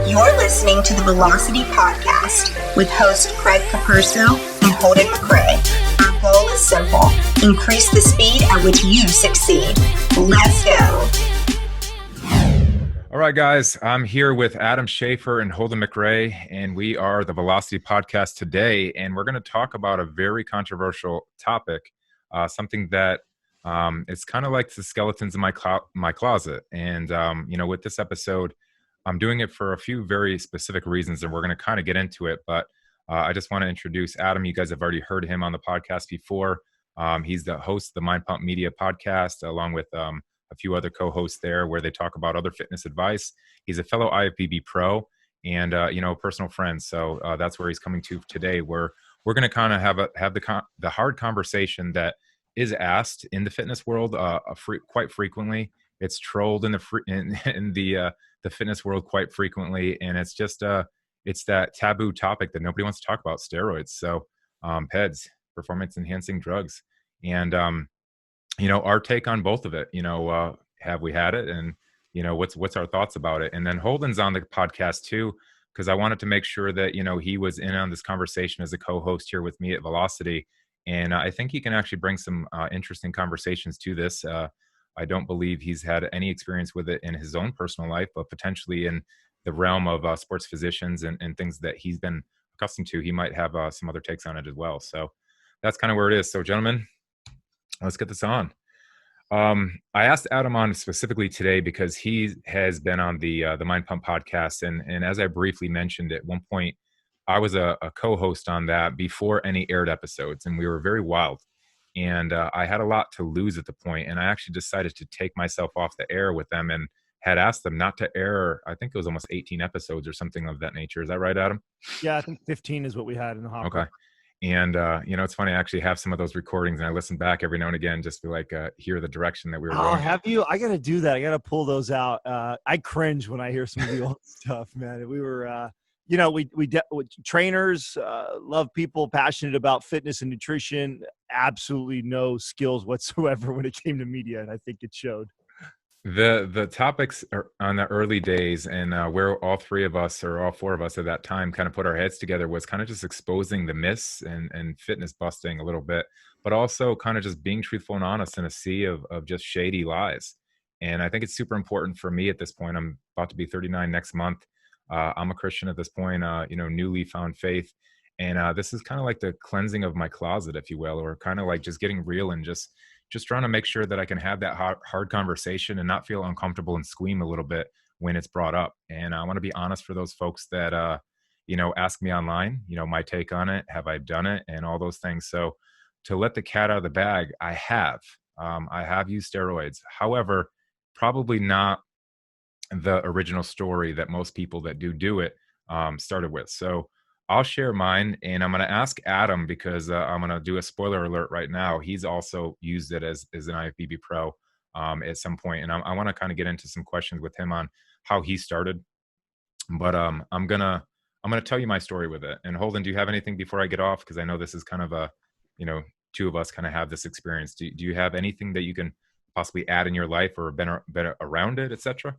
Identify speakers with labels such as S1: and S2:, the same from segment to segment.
S1: You're listening to the Velocity Podcast with host Craig Capurso and Holden McRae. Our goal is simple: increase the speed at which you succeed. Let's go.
S2: All right, guys, I'm here with Adam Schaefer and Holden McRae, and we are the Velocity Podcast today, and we're going to talk about a very controversial topic, something that it's kind of like the skeletons in my closet. And, with this episode, I'm doing it for a few very specific reasons, and we're going to kind of get into it. But I just want to introduce Adam. You guys have already heard him on the podcast before. He's the host of the Mind Pump Media podcast, along with a few other co-hosts there, where they talk about other fitness advice. He's a fellow IFBB pro and, a personal friend. So that's where he's coming to today, where we're going to kind of have the hard conversation that is asked in the fitness world quite frequently. It's trolled in the fitness world quite frequently. And it's just, it's that taboo topic that nobody wants to talk about: steroids. So PEDs, performance enhancing drugs. And, our take on both of it. Have we had it? And, what's our thoughts about it? And then Holden's on the podcast too, because I wanted to make sure that, he was in on this conversation as a co-host here with me at Velocity. And I think he can actually bring some interesting conversations to this. I don't believe he's had any experience with it in his own personal life, but potentially in the realm of sports physicians and things that he's been accustomed to, he might have some other takes on it as well. So that's kind of where it is. So gentlemen, let's get this on. I asked Adam on specifically today because he has been on the Mind Pump podcast. And as I briefly mentioned at one point, I was a co-host on that before any aired episodes, and we were very wild. And I had a lot to lose at the point, and I actually decided to take myself off the air with them and had asked them not to air. I think it was almost 18 episodes or something of that nature. Is that right, Adam?
S3: Yeah, I think 15 is what we had in the hopper.
S2: Okay. And, it's funny, I actually have some of those recordings, and I listen back every now and again just to hear the direction that we were going.
S3: Oh, have you? I got to do that. I got to pull those out. I cringe when I hear some of the old stuff, man. We were, we trainers, love people, passionate about fitness and nutrition, absolutely no skills whatsoever when it came to media. And I think it showed.
S2: The topics are on the early days, and where all three of us, or all four of us at that time, kind of put our heads together was kind of just exposing the myths and fitness busting a little bit, but also kind of just being truthful and honest in a sea of just shady lies. And I think it's super important for me at this point. I'm about to be 39 next month. I'm a Christian at this point, newly found faith. And this is kind of like the cleansing of my closet, if you will, or kind of like just getting real and just trying to make sure that I can have that hard conversation and not feel uncomfortable and squeam a little bit when it's brought up. And I want to be honest for those folks that, ask me online, my take on it, have I done it, and all those things. So to let the cat out of the bag, I have used steroids. However, probably not the original story that most people that do it started with. So I'll share mine, and I'm going to ask Adam, because I'm going to do a spoiler alert right now. He's also used it as an IFBB pro at some point, and I want to kind of get into some questions with him on how he started. But I'm gonna tell you my story with it. And Holden, do you have anything before I get off? Because I know this is kind of a, two of us kind of have this experience. Do you have anything that you can possibly add in your life, or been around it, etc.?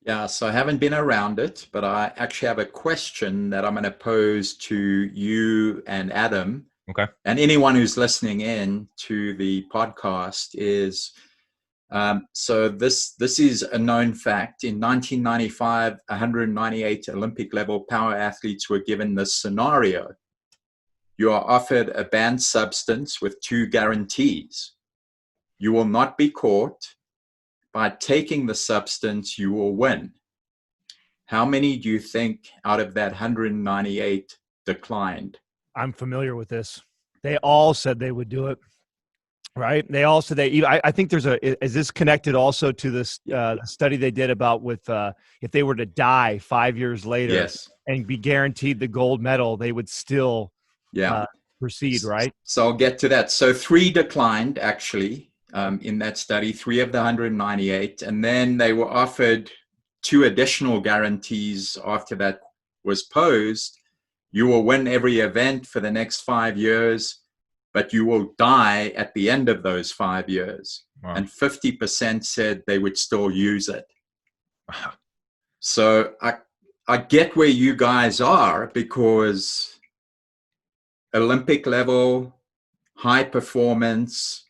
S4: Yeah, so I haven't been around it, but I actually have a question that I'm going to pose to you and Adam.
S2: Okay.
S4: And anyone who's listening in to the podcast is, so this is a known fact. In 1995, 198 Olympic level power athletes were given this scenario. You are offered a banned substance with two guarantees. You will not be caught. By taking the substance, you will win. How many do you think out of that 198 declined?
S3: I'm familiar with this. They all said they would do it, right? They all said I think is this connected also to this study they did about if they were to die 5 years later,
S4: yes,
S3: and be guaranteed the gold medal, they would still proceed, right?
S4: So I'll get to that. So 3 declined, actually. In that study, 3 of the 198, and then they were offered 2 additional guarantees after that was posed. You will win every event for the next 5 years, but you will die at the end of those 5 years. Wow. And 50% said they would still use it.
S2: Wow.
S4: So I get where you guys are, because Olympic level, high performance,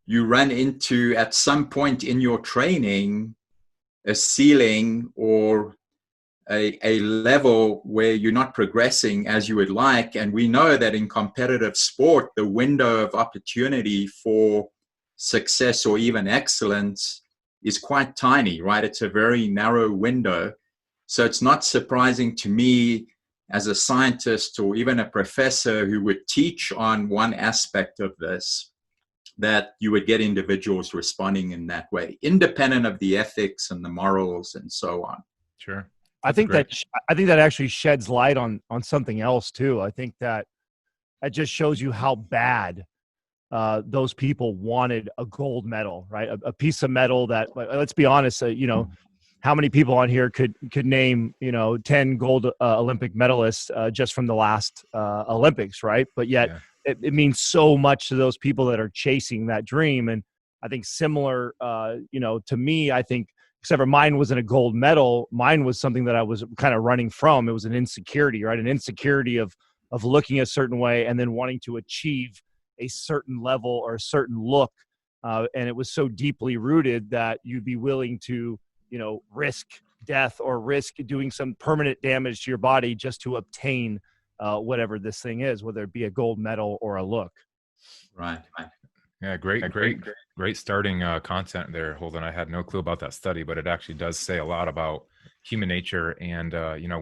S4: you run into at some point in your training a ceiling or a level where you're not progressing as you would like. And we know that in competitive sport, the window of opportunity for success or even excellence is quite tiny, right? It's a very narrow window. So it's not surprising to me as a scientist or even a professor who would teach on one aspect of this, that you would get individuals responding in that way, independent of the ethics and the morals and so on.
S2: Sure.
S3: I think that actually sheds light on something else too. I think that just shows you how bad those people wanted a gold medal, right? A piece of metal that, let's be honest, how many people on here could name 10 gold Olympic medalists just from the last Olympics, right? But yet it means so much to those people that are chasing that dream. And I think similar, to me, I think, except for mine wasn't a gold medal, mine was something that I was kind of running from. It was an insecurity, right? An insecurity of looking a certain way and then wanting to achieve a certain level or a certain look. And it was so deeply rooted that you'd be willing to, risk death or risk doing some permanent damage to your body just to obtain whatever this thing is, whether it be a gold medal or a look.
S4: Right.
S2: Yeah, great starting content there, Holden. I had no clue about that study, but it actually does say a lot about human nature. And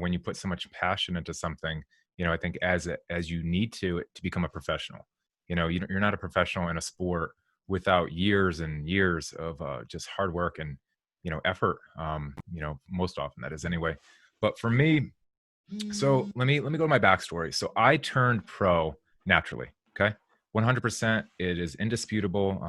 S2: when you put so much passion into something, I think as you need to become a professional, you're not a professional in a sport without years and years of just hard work and effort. Most often that is anyway. But for me, so let me go to my backstory. So I turned pro naturally. Okay. 100%. It is indisputable.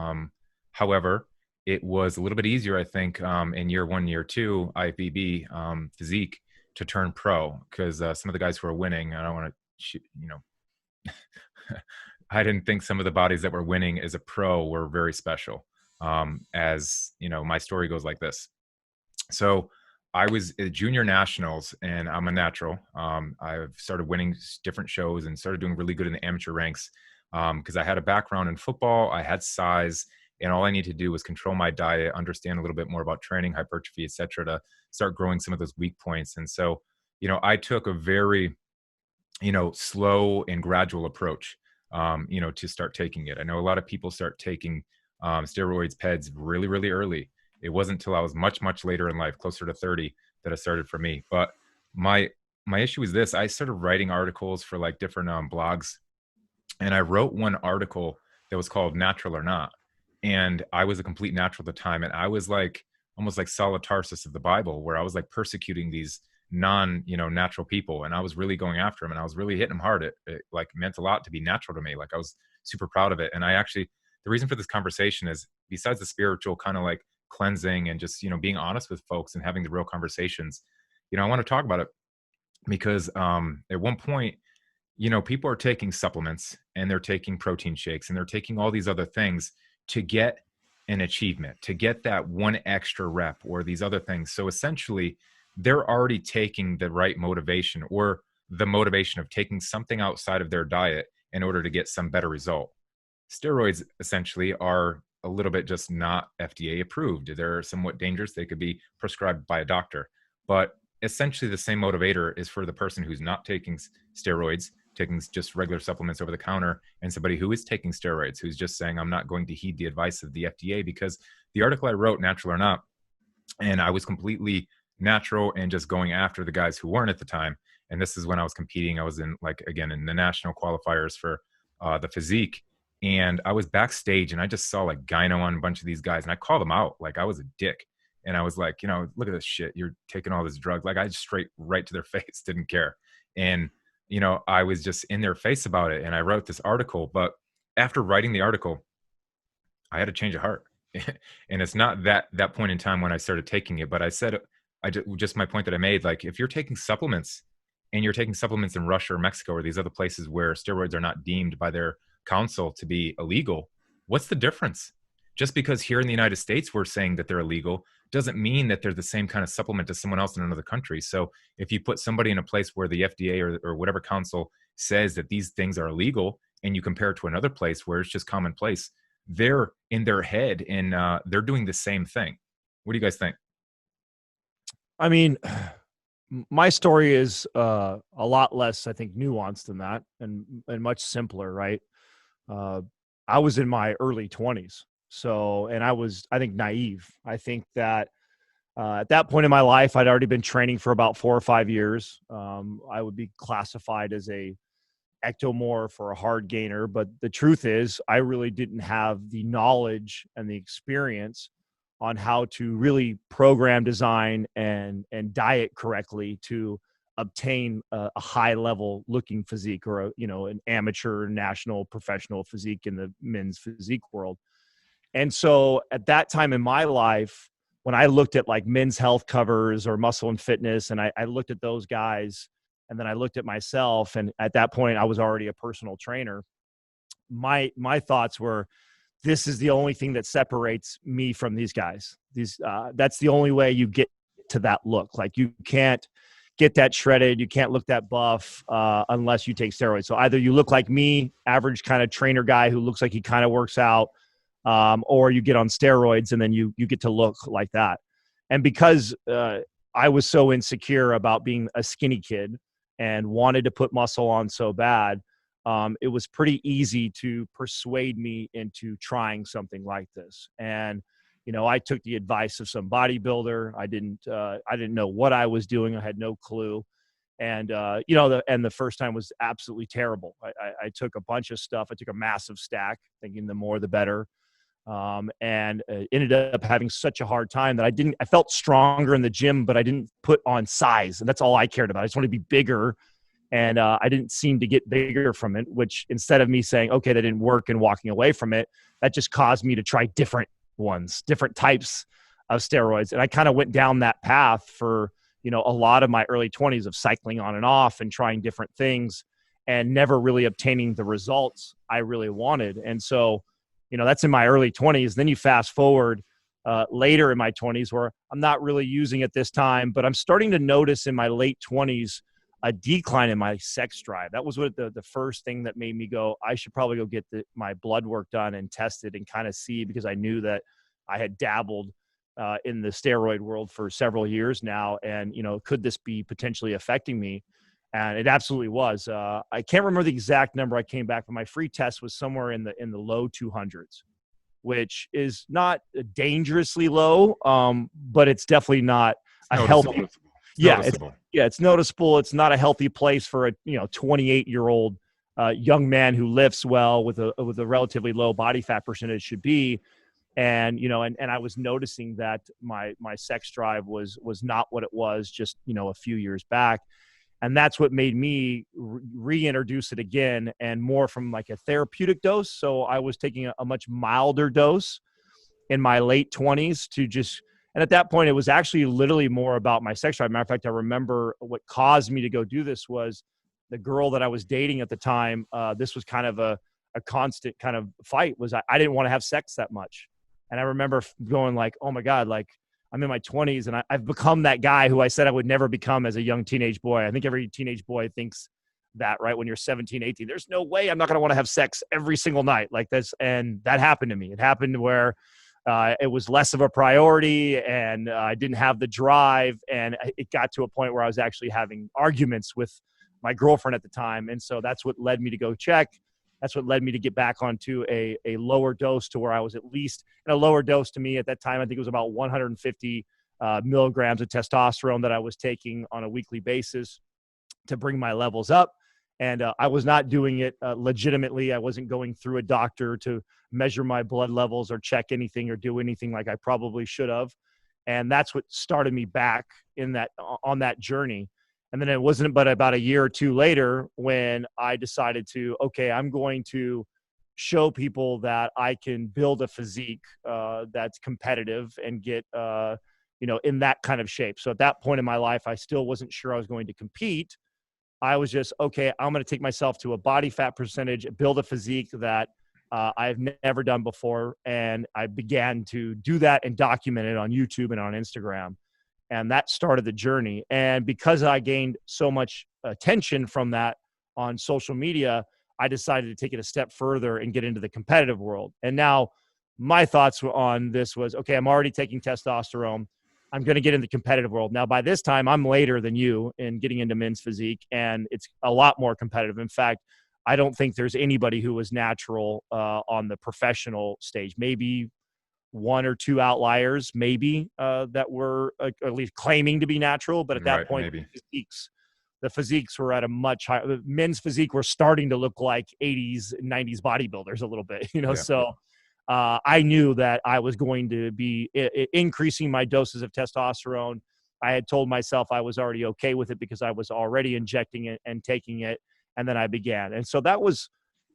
S2: However, it was a little bit easier, I think, in year 1, year 2, IFBB physique to turn pro, because some of the guys who are winning, I don't want to, I didn't think some of the bodies that were winning as a pro were very special. As my story goes like this. So I was at junior nationals and I'm a natural. I've started winning different shows and started doing really good in the amateur ranks. Because I had a background in football, I had size, and all I needed to do was control my diet, understand a little bit more about training, hypertrophy, et cetera, to start growing some of those weak points. And so, I took a very, slow and gradual approach, to start taking it. I know a lot of people start taking steroids, PEDs really, really early. It wasn't until I was much, much later in life, closer to 30, that it started for me. But my issue is this: I started writing articles for like different blogs. And I wrote one article that was called Natural or Not. And I was a complete natural at the time. And I was like, almost like Saul of Tarsus of the Bible, where I was like persecuting these natural people. And I was really going after them and I was really hitting them hard. It like meant a lot to be natural to me. Like I was super proud of it. And the reason for this conversation is, besides the spiritual kind of like cleansing and just, being honest with folks and having the real conversations, I want to talk about it because at one point, people are taking supplements and they're taking protein shakes and they're taking all these other things to get an achievement, to get that one extra rep or these other things. So essentially, they're already taking the right motivation or the motivation of taking something outside of their diet in order to get some better result. Steroids essentially are a little bit just not FDA approved. They're somewhat dangerous. They could be prescribed by a doctor, but essentially the same motivator is for the person who's not taking steroids, taking just regular supplements over the counter, and somebody who is taking steroids, who's just saying, I'm not going to heed the advice of the FDA. Because the article I wrote, Natural or Not, and I was completely natural and just going after the guys who weren't at the time. And this is when I was competing. I was in in the national qualifiers for the physique. And I was backstage and I just saw like gyno on a bunch of these guys and I called them out. Like I was a dick. And I was like, look at this shit. You're taking all this drug. Like I just straight right to their face, didn't care. And, I was just in their face about it. And I wrote this article, but after writing the article, I had a change of heart. And it's not that point in time when I started taking it, but I said, just my point that I made, like if you're taking supplements and you're taking supplements in Russia or Mexico or these other places where steroids are not deemed by their council to be illegal, what's the difference? just because here in the United States we're saying that they're illegal doesn't mean that they're the same kind of supplement as someone else in another country. So if you put somebody in a place where the FDA or whatever council says that these things are illegal, and you compare it to another place where it's just commonplace, they're in their head and they're doing the same thing. What do you guys think?
S3: I mean, my story is a lot less, I think, nuanced than that, and much simpler, right? I was in my early 20s. So, and I think, naive. I think that at that point in my life, I'd already been training for about 4 or 5 years. I would be classified as a ectomorph or a hard gainer, but the truth is I really didn't have the knowledge and the experience on how to really program, design, and diet correctly to obtain a high level looking physique, or an amateur, national, professional physique in the men's physique world. And so at that time in my life, when I looked at like Men's Health covers or Muscle and Fitness, and I looked at those guys, and then I looked at myself, and at that point I was already a personal trainer. My thoughts were, this is the only thing that separates me from these guys. That's the only way you get to that look. Like, you can't get that shredded, you can't look that buff unless you take steroids. So either you look like me, average kind of trainer guy who looks like he kind of works out, or you get on steroids and then you get to look like that. And because I was so insecure about being a skinny kid and wanted to put muscle on so bad, it was pretty easy to persuade me into trying something like this. And, I took the advice of some bodybuilder. I didn't know what I was doing. I had no clue. And, the first time was absolutely terrible. I took a bunch of stuff. I took a massive stack, thinking the more, the better. And ended up having such a hard time that I felt stronger in the gym, but I didn't put on size. And that's all I cared about. I just wanted to be bigger. And I didn't seem to get bigger from it, which, instead of me saying, okay, that didn't work, and walking away from it, that just caused me to try different ones, different types of steroids. And I kind of went down that path for, a lot of my early 20s of cycling on and off and trying different things and never really obtaining the results I really wanted. And so, that's in my early 20s. Then you fast forward later in my 20s, where I'm not really using it this time, but I'm starting to notice in my late 20s a decline in my sex drive. That was what the first thing that made me go, I should probably go get my blood work done and tested and kind of see, because I knew that I had dabbled in the steroid world for several years now. And, could this be potentially affecting me? And it absolutely was. I can't remember the exact number I came back, but my free test was somewhere in the low 200s, which is not dangerously low, but it's definitely not a healthy. It's noticeable. It's not a healthy place for a 28-year-old young man who lifts well with a relatively low body fat percentage should be. And and I was noticing that my sex drive was not what it was just a few years back. And that's what made me reintroduce it again, and more from like a therapeutic dose. So I was taking a much milder dose in my late 20s to just, and at that point, it was actually literally more about my sex drive. Matter of fact, I remember what caused me to go do this was the girl that I was dating at the time. This was kind of a constant kind of fight. Was I didn't want to have sex that much. And I remember going like, oh my God, like, I'm in my 20s and I've become that guy who I said I would never become as a young teenage boy. I think every teenage boy thinks that, right? When you're 17, 18, there's no way I'm not going to want to have sex every single night like this. And that happened to me. It happened where it was less of a priority, and I didn't have the drive. And it got to a point where I was actually having arguments with my girlfriend at the time. And so that's what led me to go check. That's what led me to get back onto a lower dose, to where I was at least in a lower dose. To me at that time, I think it was about 150 milligrams of testosterone that I was taking on a weekly basis to bring my levels up. And I was not doing it legitimately. I wasn't going through a doctor to measure my blood levels or check anything or do anything like I probably should have. And that's what started me back on that journey. And then it wasn't but about a year or two later when I decided to, okay, I'm going to show people that I can build a physique that's competitive and get, in that kind of shape. So at that point in my life, I still wasn't sure I was going to compete. I was just, okay, I'm going to take myself to a body fat percentage, build a physique that I've never done before. And I began to do that and document it on YouTube and on Instagram. And that started the journey. And because I gained so much attention from that on social media, I decided to take it a step further and get into the competitive world. And now my thoughts on this was, okay, I'm already taking testosterone. I'm going to get in the competitive world. Now, by this time, I'm later than you in getting into men's physique, and it's a lot more competitive. In fact, I don't think there's anybody who was natural on the professional stage. Maybe one or two outliers, maybe that were at least claiming to be natural. But at that point, the physiques were at a much higher. Men's physique were starting to look like 80s, 90s bodybuilders a little bit, So I knew that I was going to be increasing my doses of testosterone. I had told myself I was already okay with it because I was already injecting it and taking it. And then I began. And so that was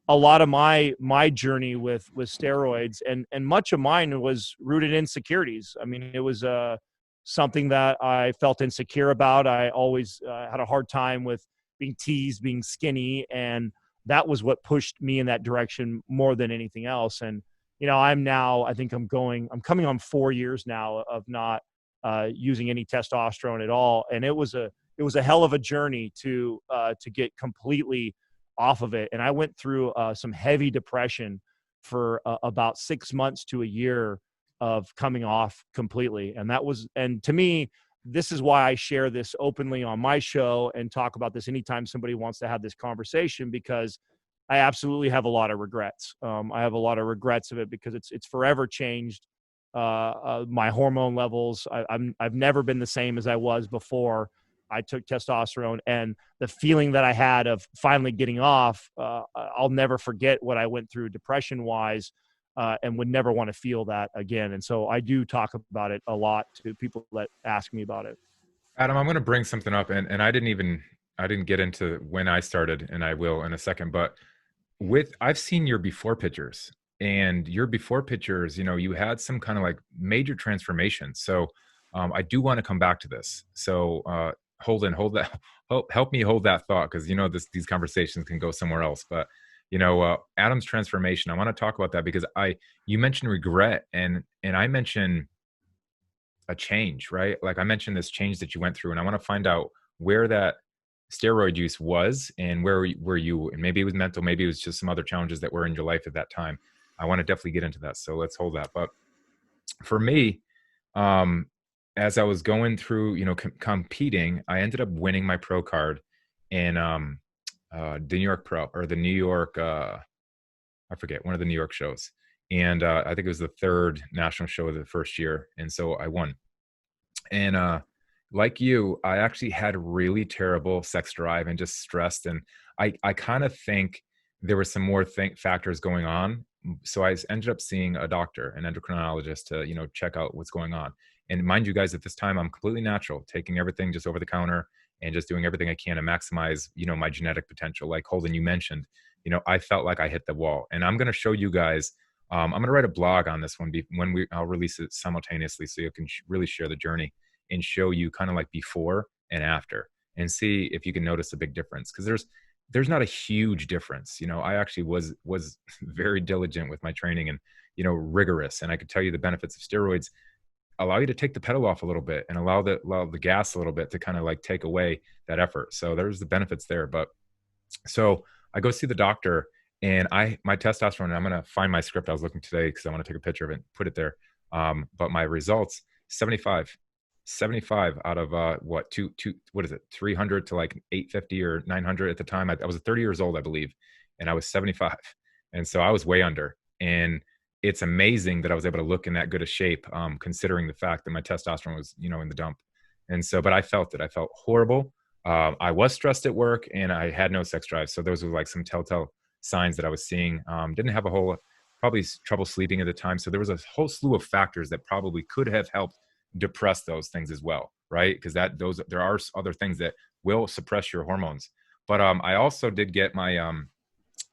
S3: a lot of my journey with steroids, and much of mine was rooted in insecurities. I mean, it was something that I felt insecure about. I always had a hard time with being teased, being skinny, and that was what pushed me in that direction more than anything else. And I'm coming on 4 years now of not using any testosterone at all, and it was a hell of a journey to get completely off of it. And I went through some heavy depression for about 6 months to a year of coming off completely. And to me, this is why I share this openly on my show and talk about this anytime somebody wants to have this conversation, because I absolutely have a lot of regrets. I have a lot of regrets of it because it's forever changed my hormone levels. I've never been the same as I was before I took testosterone, and the feeling that I had of finally getting off, I'll never forget what I went through depression wise, and would never want to feel that again. And so I do talk about it a lot to people that ask me about it.
S2: Adam, I'm going to bring something up, and I didn't get into when I started, and I will in a second, but I've seen your before pictures, and your before pictures, you had some kind of like major transformation. So I do want to come back to this. So hold that, help me hold that thought, because these conversations can go somewhere else. But Adam's transformation, I want to talk about that because you mentioned regret, and I mentioned a change, right? Like I mentioned this change that you went through, and I want to find out where that steroid use was and where were you, and maybe it was mental, maybe it was just some other challenges that were in your life at that time. I want to definitely get into that, so let's hold that. But for me, as I was going through competing, I ended up winning my pro card in the New York Pro, or the New York I forget, one of the New York shows, and I think it was the third national show of the first year, and so I won. And like you, I actually had really terrible sex drive and just stressed. And I kind of think there were some more factors going on. So I ended up seeing a doctor, an endocrinologist, to, check out what's going on. And mind you guys, at this time, I'm completely natural, taking everything just over the counter and just doing everything I can to maximize, my genetic potential. Like Holden, you mentioned, I felt like I hit the wall. And I'm going to show you guys, I'm going to write a blog on this one I'll release it simultaneously, so you can really share the journey and show you kind of like before and after, and see if you can notice a big difference. Because there's not a huge difference. I actually was very diligent with my training and, rigorous. And I could tell you the benefits of steroids allow you to take the pedal off a little bit and allow the gas a little bit to kind of like take away that effort. So there's the benefits there. But so I go see the doctor, and my testosterone, and I'm going to find my script I was looking today because I want to take a picture of it and put it there. But my results, 75 out of what is it, 300 to like 850 or 900 at the time. I was 30 years old, I believe, and I was 75, and so I was way under. And it's amazing that I was able to look in that good a shape, considering the fact that my testosterone was in the dump. And so, but I felt horrible. I was stressed at work, and I had no sex drive. So those were like some telltale signs that I was seeing. Didn't have probably trouble sleeping at the time. So there was a whole slew of factors that probably could have helped depress those things as well, right? Because there are other things that will suppress your hormones. But I also did get my an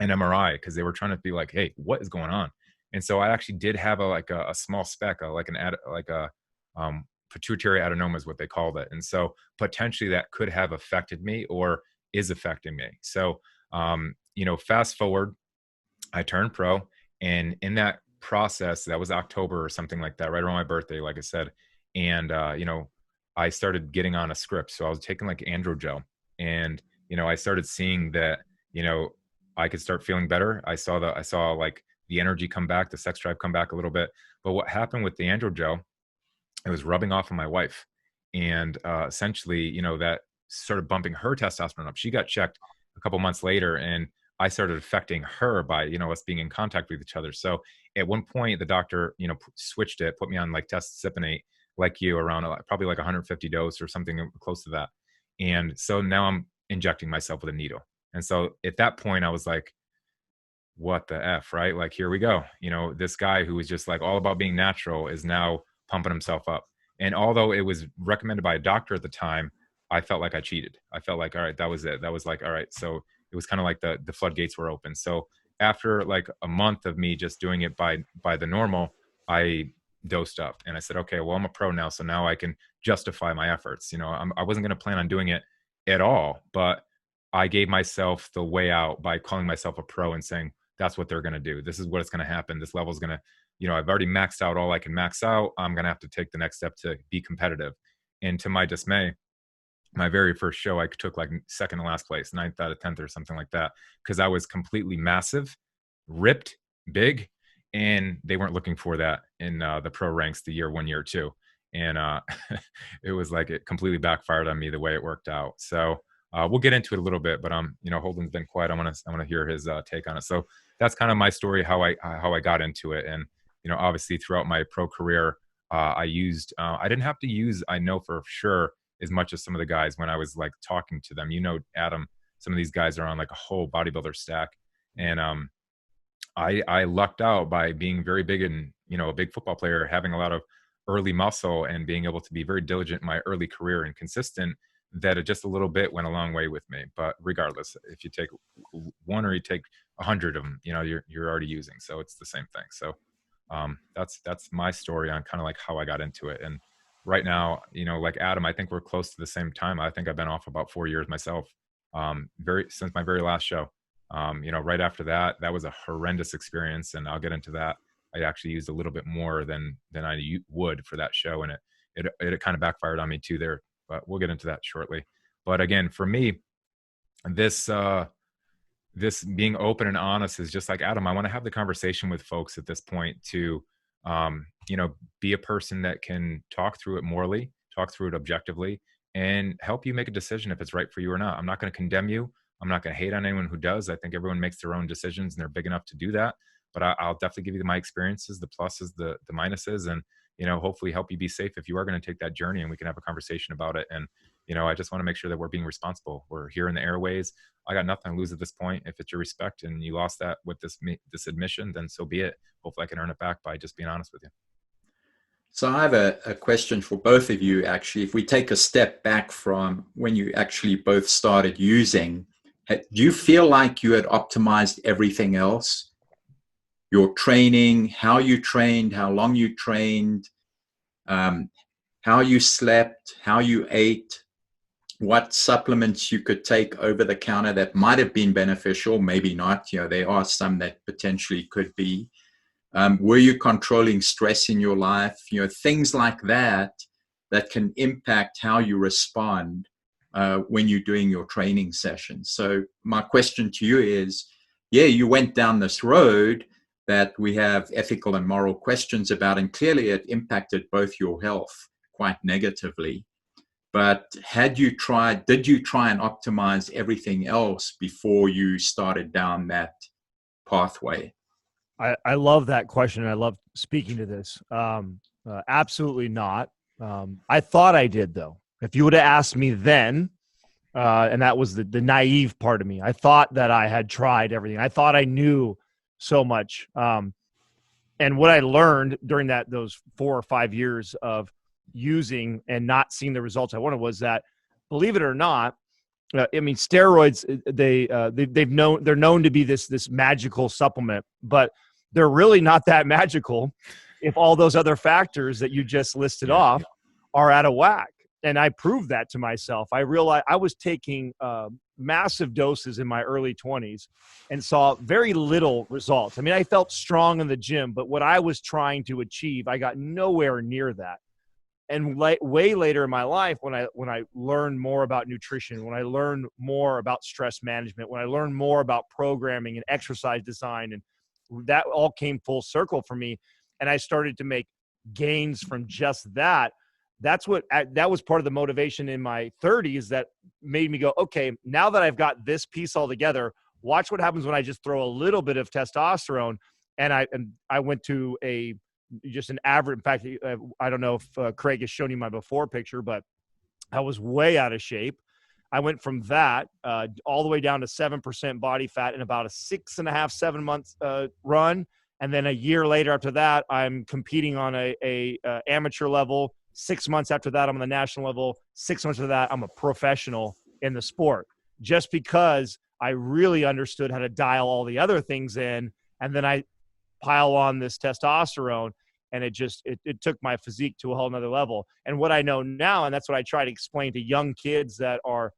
S2: MRI, because they were trying to be like, hey, what is going on? And so I actually did have a small speck, like a pituitary adenoma is what they called it. And so potentially that could have affected me, or is affecting me. So fast forward, I turned pro, And in that process, that was October or something like that, right around my birthday, like I said. And, I started getting on a script. So I was taking like androgel, and, I started seeing that, I could start feeling better. I saw like the energy come back, the sex drive come back a little bit. But what happened with the androgel, it was rubbing off on my wife. And essentially, that started bumping her testosterone up. She got checked a couple months later, and I started affecting her by, us being in contact with each other. So at one point, the doctor, switched it, put me on like testosterone, like you, around probably like 150 dose or something close to that. And so now I'm injecting myself with a needle. And so at that point, I was like, what the F, right? Like, here we go. This guy who was just like all about being natural is now pumping himself up. And although it was recommended by a doctor at the time, I felt like I cheated. I felt like, all right, that was it. That was like, all right. So it was kind of like the floodgates were open. So after like a month of me just doing it by the normal, I dosed up, and I said, okay, well, I'm a pro now. So now I can justify my efforts. I wasn't going to plan on doing it at all, but I gave myself the way out by calling myself a pro and saying, that's what they're going to do. This is what it's going to happen. This level is going to, I've already maxed out all I can max out. I'm going to have to take the next step to be competitive. And to my dismay, my very first show, I took like second to last place, 9th out of 10th or something like that, because I was completely massive, ripped, big, and they weren't looking for that in the pro ranks the year 1 year 2. And it was like it completely backfired on me the way it worked out. So we'll get into it a little bit, but Holden's been quiet. I want to hear his take on it. So that's kind of my story, how I got into it. And obviously throughout my pro career, I didn't have to use, I know for sure, as much as some of the guys when I was like talking to them. Adam, some of these guys are on like a whole bodybuilder stack, and I lucked out by being very big and a big football player, having a lot of early muscle and being able to be very diligent in my early career and consistent. That it just a little bit went a long way with me. But regardless, if you take one or you take 100 of them, you're already using. So it's the same thing. So that's my story on kind of like how I got into it. And right now, like Adam, I think we're close to the same time. I think I've been off about 4 years myself, since my very last show. Right after that was a horrendous experience, and I'll get into that. I actually used a little bit more than I would for that show, and it kind of backfired on me too there. But we'll get into that shortly. But again, for me, this being open and honest is just like Adam. I want to have the conversation with folks at this point to, be a person that can talk through it morally, talk through it objectively, and help you make a decision if it's right for you or not. I'm not going to condemn you. I'm not going to hate on anyone who does. I think everyone makes their own decisions, and they're big enough to do that. But I'll definitely give you my experiences, the pluses, the minuses, and hopefully help you be safe if you are going to take that journey, and we can have a conversation about it. And I just want to make sure that we're being responsible. We're here in the airways. I got nothing to lose at this point. If it's your respect and you lost that with this admission, then so be it. Hopefully I can earn it back by just being honest with you.
S4: So I have a question for both of you, actually. If we take a step back from when you actually both started using, do you feel like you had optimized everything else? Your training, how you trained, how long you trained, how you slept, how you ate, what supplements you could take over the counter that might have been beneficial, maybe not. There are some that potentially could be. Were you controlling stress in your life? Things like that can impact how you respond when you're doing your training sessions. So my question to you is, you went down this road that we have ethical and moral questions about, and clearly it impacted both your health quite negatively. But did you try and optimize everything else before you started down that pathway?
S3: I love that question. And I love speaking to this. Absolutely not. I thought I did, though. If you would have asked me then, and that was the naive part of me, I thought that I had tried everything. I thought I knew so much. And what I learned during those 4 or 5 years of using and not seeing the results I wanted was that, believe it or not, steroids, they're known to be this magical supplement, but they're really not that magical if all those other factors that you just listed off are out of whack. And I proved that to myself. I realized I was taking massive doses in my early 20s and saw very little results. I mean, I felt strong in the gym, but what I was trying to achieve, I got nowhere near that. And way later in my life, when I learned more about nutrition, when I learned more about stress management, when I learned more about programming and exercise design, and that all came full circle for me, and I started to make gains from just that. That was part of the motivation in my 30s that made me go, okay, now that I've got this piece all together, watch what happens when I just throw a little bit of testosterone. And I went to just an average. In fact, I don't know if Craig has shown you my before picture, but I was way out of shape. I went from that all the way down to 7% body fat in about a 6.5, 7 months run. And then a year later after that, I'm competing on a amateur level. 6 months after that, I'm on the national level. 6 months after that, I'm a professional in the sport, just because I really understood how to dial all the other things in. And then I pile on this testosterone, and it took my physique to a whole nother level. And what I know now, and that's what I try to explain to young kids that are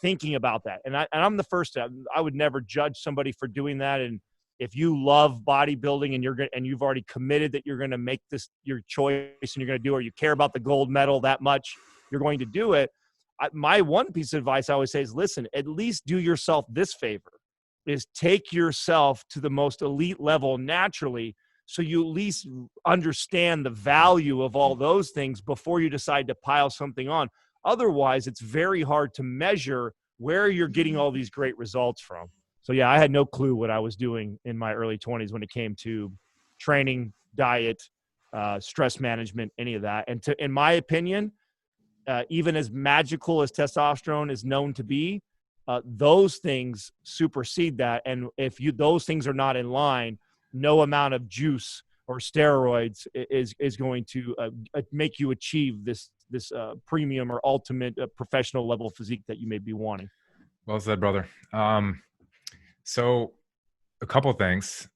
S3: thinking about that. And I'm the first I would never judge somebody for doing that. And if you love bodybuilding and you've already committed that you're going to make this your choice and you're going to do it, or you care about the gold medal that much, you're going to do it. My one piece of advice I always say is, listen, at least do yourself this favor, is take yourself to the most elite level naturally, so you at least understand the value of all those things before you decide to pile something on. Otherwise, it's very hard to measure where you're getting all these great results from. So yeah, I had no clue what I was doing in my early 20s when it came to training, diet, stress management, any of that. And in my opinion, even as magical as testosterone is known to be, those things supersede that. And if those things are not in line, no amount of juice or steroids is going to make you achieve this premium or ultimate professional level physique that you may be wanting.
S2: Well said, brother. So a couple of things.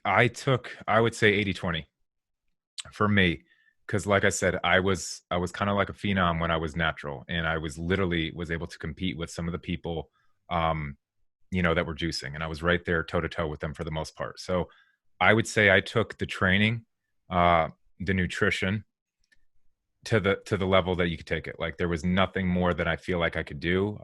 S2: I would say 80-20 for me, because like I said, I was kind of like a phenom when I was natural, and I was able to compete with some of the people, that were juicing, and I was right there toe to toe with them for the most part. So I would say I took the training, the nutrition to the level that you could take it. Like, there was nothing more that I feel like I could do.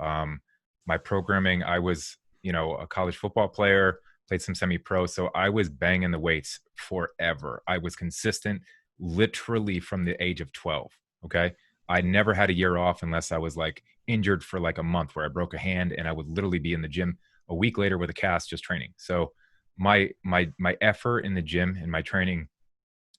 S2: My programming, I was, a college football player, played some semi-pro. So I was banging the weights forever. I was consistent literally from the age of 12. Okay. I never had a year off unless I was like injured for like a month where I broke a hand, and I would literally be in the gym a week later with a cast just training. So my effort in the gym and my training,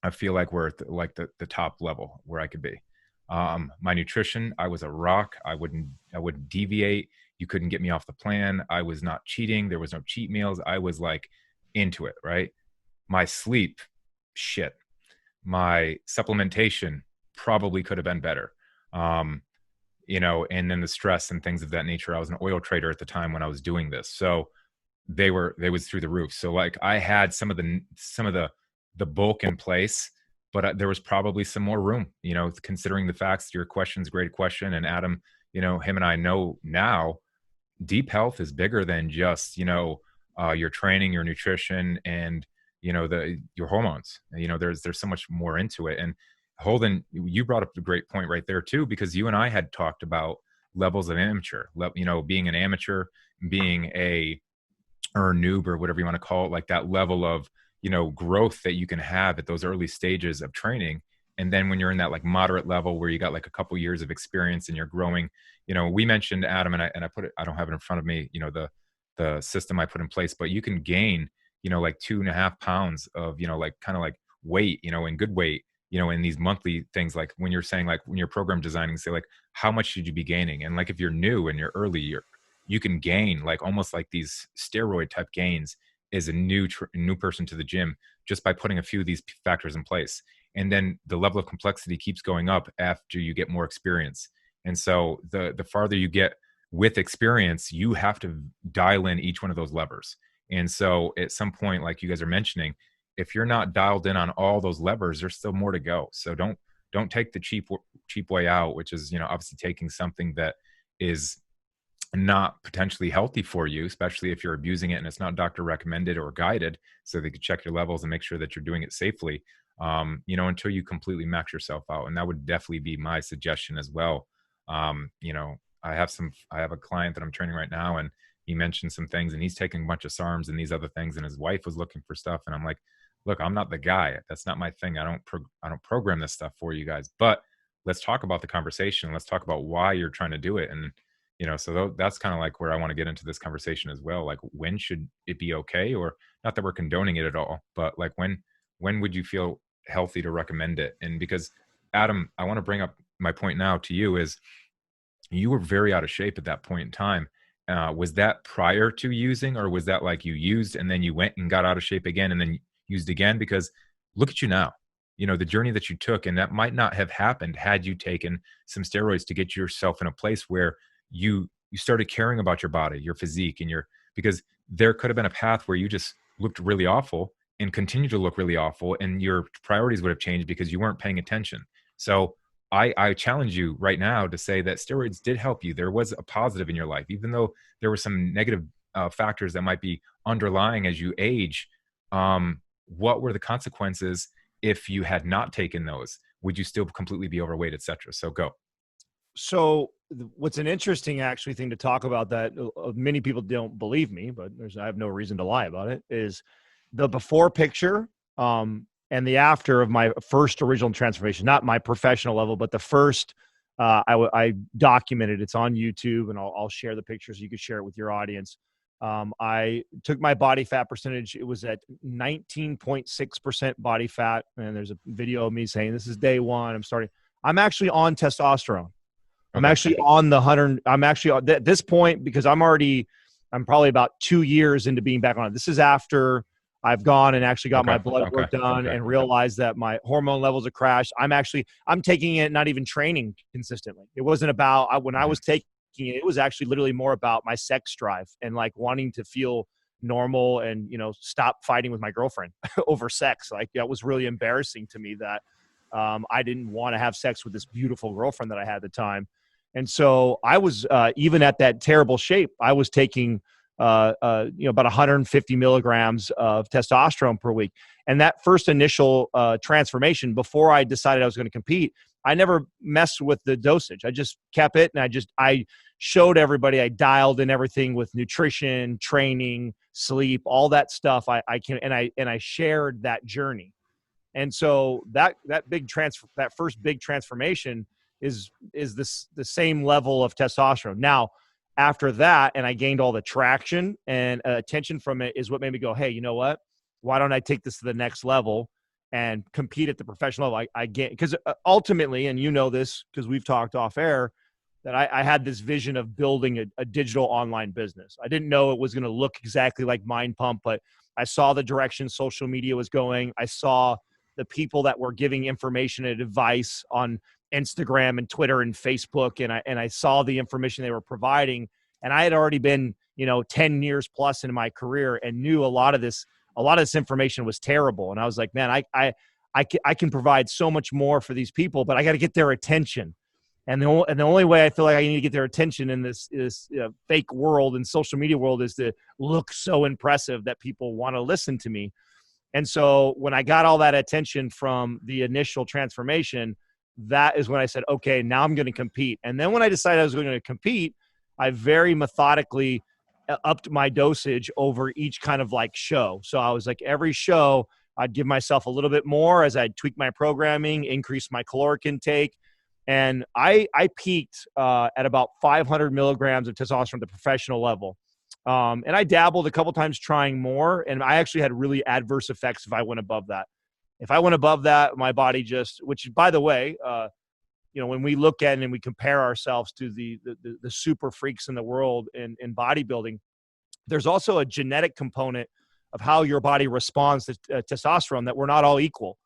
S2: I feel like we're at the top level where I could be. My nutrition, I was a rock. I wouldn't deviate. You couldn't get me off the plan. I was not cheating. There was no cheat meals. I was like into it, right? My sleep, shit. My supplementation probably could have been better. And then the stress and things of that nature. I was an oil trader at the time when I was doing this. So they was through the roof. So like, I had some of the bulk in place, but there was probably some more room, considering the facts. Your question's a great question. And Adam, him and I know now, deep health is bigger than just, your training, your nutrition, and, your hormones. There's so much more into it. And Holden, you brought up a great point right there too, because you and I had talked about levels of amateur, being an amateur, being or a noob, or whatever you want to call it, like that level of, growth that you can have at those early stages of training. And then when you're in that like moderate level where you got like a couple years of experience and you're growing, we mentioned, Adam, and I don't have it in front of me, the system I put in place, but you can gain, like 2.5 pounds of, like kind of like weight, and good weight, in these monthly things. Like when you're saying, like when you're program designing, say like, how much should you be gaining? And like, if you're new and you're early, you can gain like almost like these steroid type gains as a new person to the gym, just by putting a few of these factors in place. And then the level of complexity keeps going up after you get more experience. And so the farther you get with experience, you have to dial in each one of those levers. And so at some point, like you guys are mentioning, if you're not dialed in on all those levers, there's still more to go. So don't don't take the cheap way out, which is, obviously taking something that is not potentially healthy for you, especially if you're abusing it and it's not doctor recommended or guided, so they could check your levels and make sure that you're doing it safely, until you completely max yourself out. And that would definitely be my suggestion as well. I have a client that I'm training right now, and he mentioned some things, and he's taking a bunch of SARMs and these other things, and his wife was looking for stuff. And I'm like, look, I'm not the guy. That's not my thing. I don't program this stuff for you guys, but let's talk about the conversation. Let's talk about why you're trying to do it. And, so that's kind of like where I want to get into this conversation as well. Like, when should it be okay? Or not that we're condoning it at all, but like, when would you feel healthy to recommend it? And because, Adam, I want to bring up my point now to you is, you were very out of shape at that point in time. Was that prior to using, or was that like you used and then you went and got out of shape again and then used again? Because look at you now, the journey that you took, and that might not have happened had you taken some steroids to get yourself in a place where you started caring about your body, your physique, and because there could have been a path where you just looked really awful and continue to look really awful, and your priorities would have changed because you weren't paying attention. So I challenge you right now to say that steroids did help you. There was a positive in your life, even though there were some negative factors that might be underlying as you age. What were the consequences if you had not taken those? Would you still completely be overweight, etc.? So go.
S3: So what's an interesting actually thing to talk about that many people don't believe me, but I have no reason to lie about it, is the before picture and the after of my first original transformation, not my professional level, but the first, I documented. It's on YouTube, and I'll share the pictures. You could share it with your audience. I took my body fat percentage. It was at 19.6% body fat. And there's a video of me saying, this is day one. I'm actually on testosterone. I'm actually on the 100. I'm actually at this point, because I'm probably about 2 years into being back on it. This is after I've gone and actually got my blood work done and realized that my hormone levels have crashed. I'm taking it, not even training consistently. It wasn't about, when I was taking it, it was actually literally more about my sex drive and like wanting to feel normal and, stop fighting with my girlfriend over sex. Like, that was really embarrassing to me that I didn't want to have sex with this beautiful girlfriend that I had at the time. And so I was, even at that terrible shape, I was taking, about 150 milligrams of testosterone per week. And that first initial transformation, before I decided I was going to compete, I never messed with the dosage. I just kept it. And I showed everybody, I dialed in everything with nutrition, training, sleep, all that stuff. I shared that journey. And so that first big transformation is the same level of testosterone. Now, after that, and I gained all the traction and attention from it, is what made me go, hey, you know what? Why don't I take this to the next level and compete at the professional level? Because ultimately, and this because we've talked off air, that I had this vision of building a digital online business. I didn't know it was going to look exactly like Mind Pump, but I saw the direction social media was going. I saw the people that were giving information and advice on Instagram and Twitter and Facebook. And I saw the information they were providing, and I had already been, 10 years plus in my career and knew a lot of this information was terrible. And I was like, man, I can provide so much more for these people, but I got to get their attention. And the only way I feel like I need to get their attention in this fake world and social media world is to look so impressive that people want to listen to me. And so when I got all that attention from the initial transformation, that is when I said, okay, now I'm going to compete. And then when I decided I was going to compete, I very methodically upped my dosage over each kind of like show. So I was like, every show I'd give myself a little bit more as I'd tweak my programming, increase my caloric intake. And I peaked at about 500 milligrams of testosterone at the professional level. And I dabbled a couple times trying more, and I actually had really adverse effects if I went above that. If I went above that, my body which by the way, when we look at it and we compare ourselves to the super freaks in the world in bodybuilding, there's also a genetic component of how your body responds to testosterone, that we're not all equal.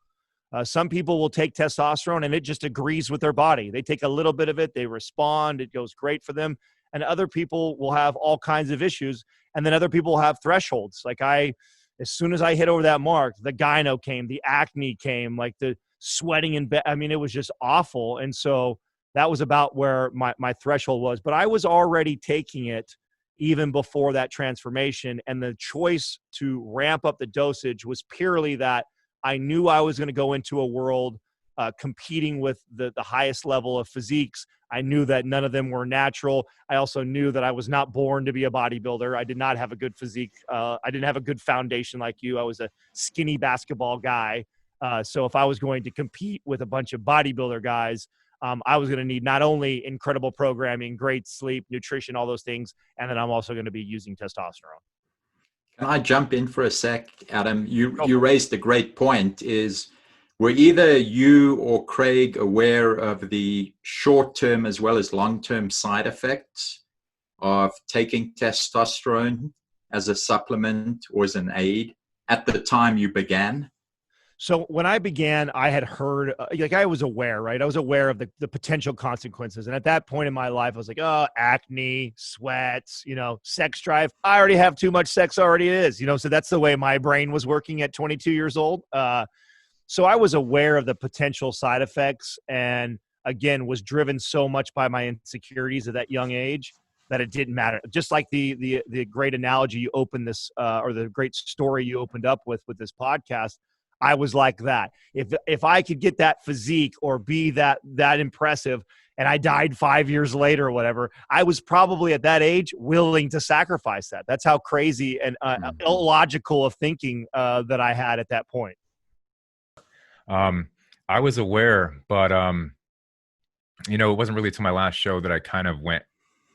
S3: Some people will take testosterone and it just agrees with their body. They take a little bit of it, they respond, it goes great for them. And other people will have all kinds of issues. And then other people have thresholds. Like as soon as I hit over that mark, the gyno came, the acne came, like the sweating in bed. I mean, it was just awful. And so that was about where my threshold was. But I was already taking it even before that transformation. And the choice to ramp up the dosage was purely that I knew I was going to go into a world competing with the highest level of physiques. I knew that none of them were natural. I also knew that I was not born to be a bodybuilder. I did not have a good physique. I didn't have a good foundation like you. I was a skinny basketball guy. So if I was going to compete with a bunch of bodybuilder guys, I was going to need not only incredible programming, great sleep, nutrition, all those things, and then I'm also going to be using testosterone.
S4: Can I jump in for a sec, Adam? You raised a great point. Were either you or Craig aware of the short-term as well as long-term side effects of taking testosterone as a supplement or as an aid at the time you began?
S3: So when I began, I had heard, I was aware, right? I was aware of the potential consequences. And at that point in my life, I was like, oh, acne, sweats, sex drive. I already have too much sex already it is, so that's the way my brain was working at 22 years old. So I was aware of the potential side effects and, again, was driven so much by my insecurities at that young age that it didn't matter. Just like the great analogy you opened this or the great story you opened up with this podcast, I was like that. If I could get that physique or be that impressive and I died 5 years later or whatever, I was probably at that age willing to sacrifice that. That's how crazy and illogical of thinking that I had at that point.
S2: I was aware, but, it wasn't really to my last show that I kind of went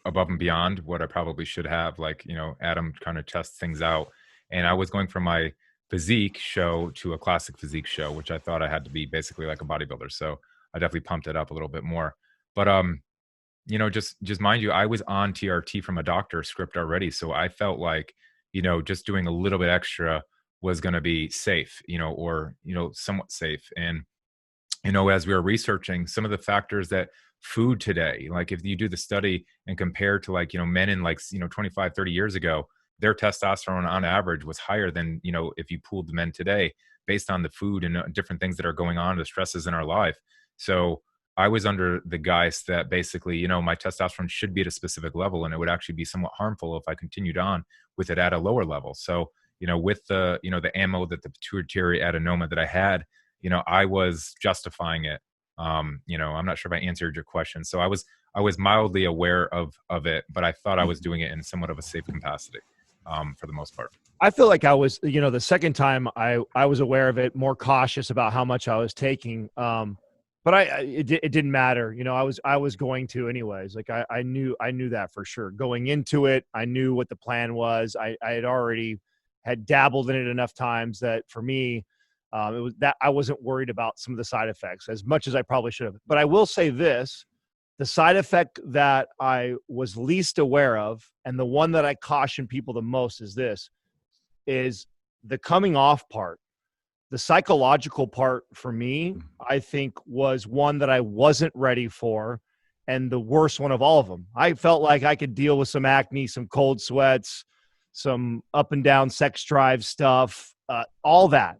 S2: above and beyond what I probably should have. Like, Adam kind of tests things out, and I was going from my physique show to a classic physique show, which I thought I had to be basically like a bodybuilder. So I definitely pumped it up a little bit more, but, just mind you, I was on TRT from a doctor script already. So I felt like, just doing a little bit extra was going to be safe, or, somewhat safe. And, as we were researching some of the factors that food today, like if you do the study and compare to like, men in like, 25, 30 years ago, their testosterone on average was higher than, if you pooled the men today based on the food and different things that are going on, the stresses in our life. So I was under the guise that basically, my testosterone should be at a specific level, and it would actually be somewhat harmful if I continued on with it at a lower level. So, with the, the ammo that the pituitary adenoma that I had, I was justifying it. I'm not sure if I answered your question. So I was mildly aware of it, but I thought I was doing it in somewhat of a safe capacity, for the most part.
S3: I feel like I was, the second time I was aware of it, more cautious about how much I was taking. But it didn't matter. I was going to anyways. Like I knew that for sure going into it. I knew what the plan was. I had already had dabbled in it enough times that for me, it was that I wasn't worried about some of the side effects as much as I probably should have. But I will say this, the side effect that I was least aware of, and the one that I caution people the most is the coming off part. The psychological part for me, I think, was one that I wasn't ready for, and the worst one of all of them. I felt like I could deal with some acne, some cold sweats, some up and down sex drive stuff, all that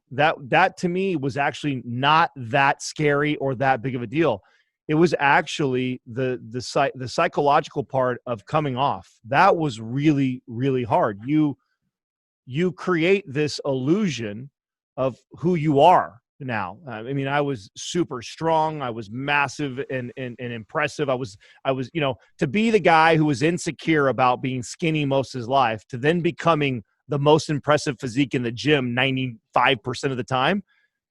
S3: to me was actually not that scary or that big of a deal. It was actually the psychological part of coming off. That was really, really hard. You create this illusion of who you are now. I mean, I was super strong. I was massive and impressive. I was, to be the guy who was insecure about being skinny most of his life to then becoming the most impressive physique in the gym 95% of the time.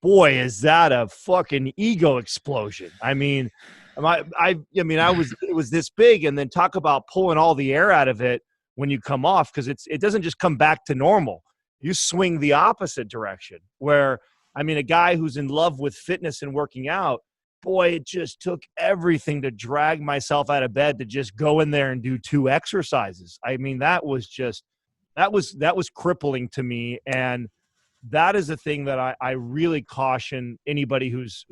S3: Boy, is that a fucking ego explosion. I mean, it was this big, and then talk about pulling all the air out of it when you come off, because it doesn't just come back to normal. You swing the opposite direction where, a guy who's in love with fitness and working out, boy, it just took everything to drag myself out of bed to just go in there and do 2 exercises. That was crippling to me. And that is the thing that I really caution anybody who's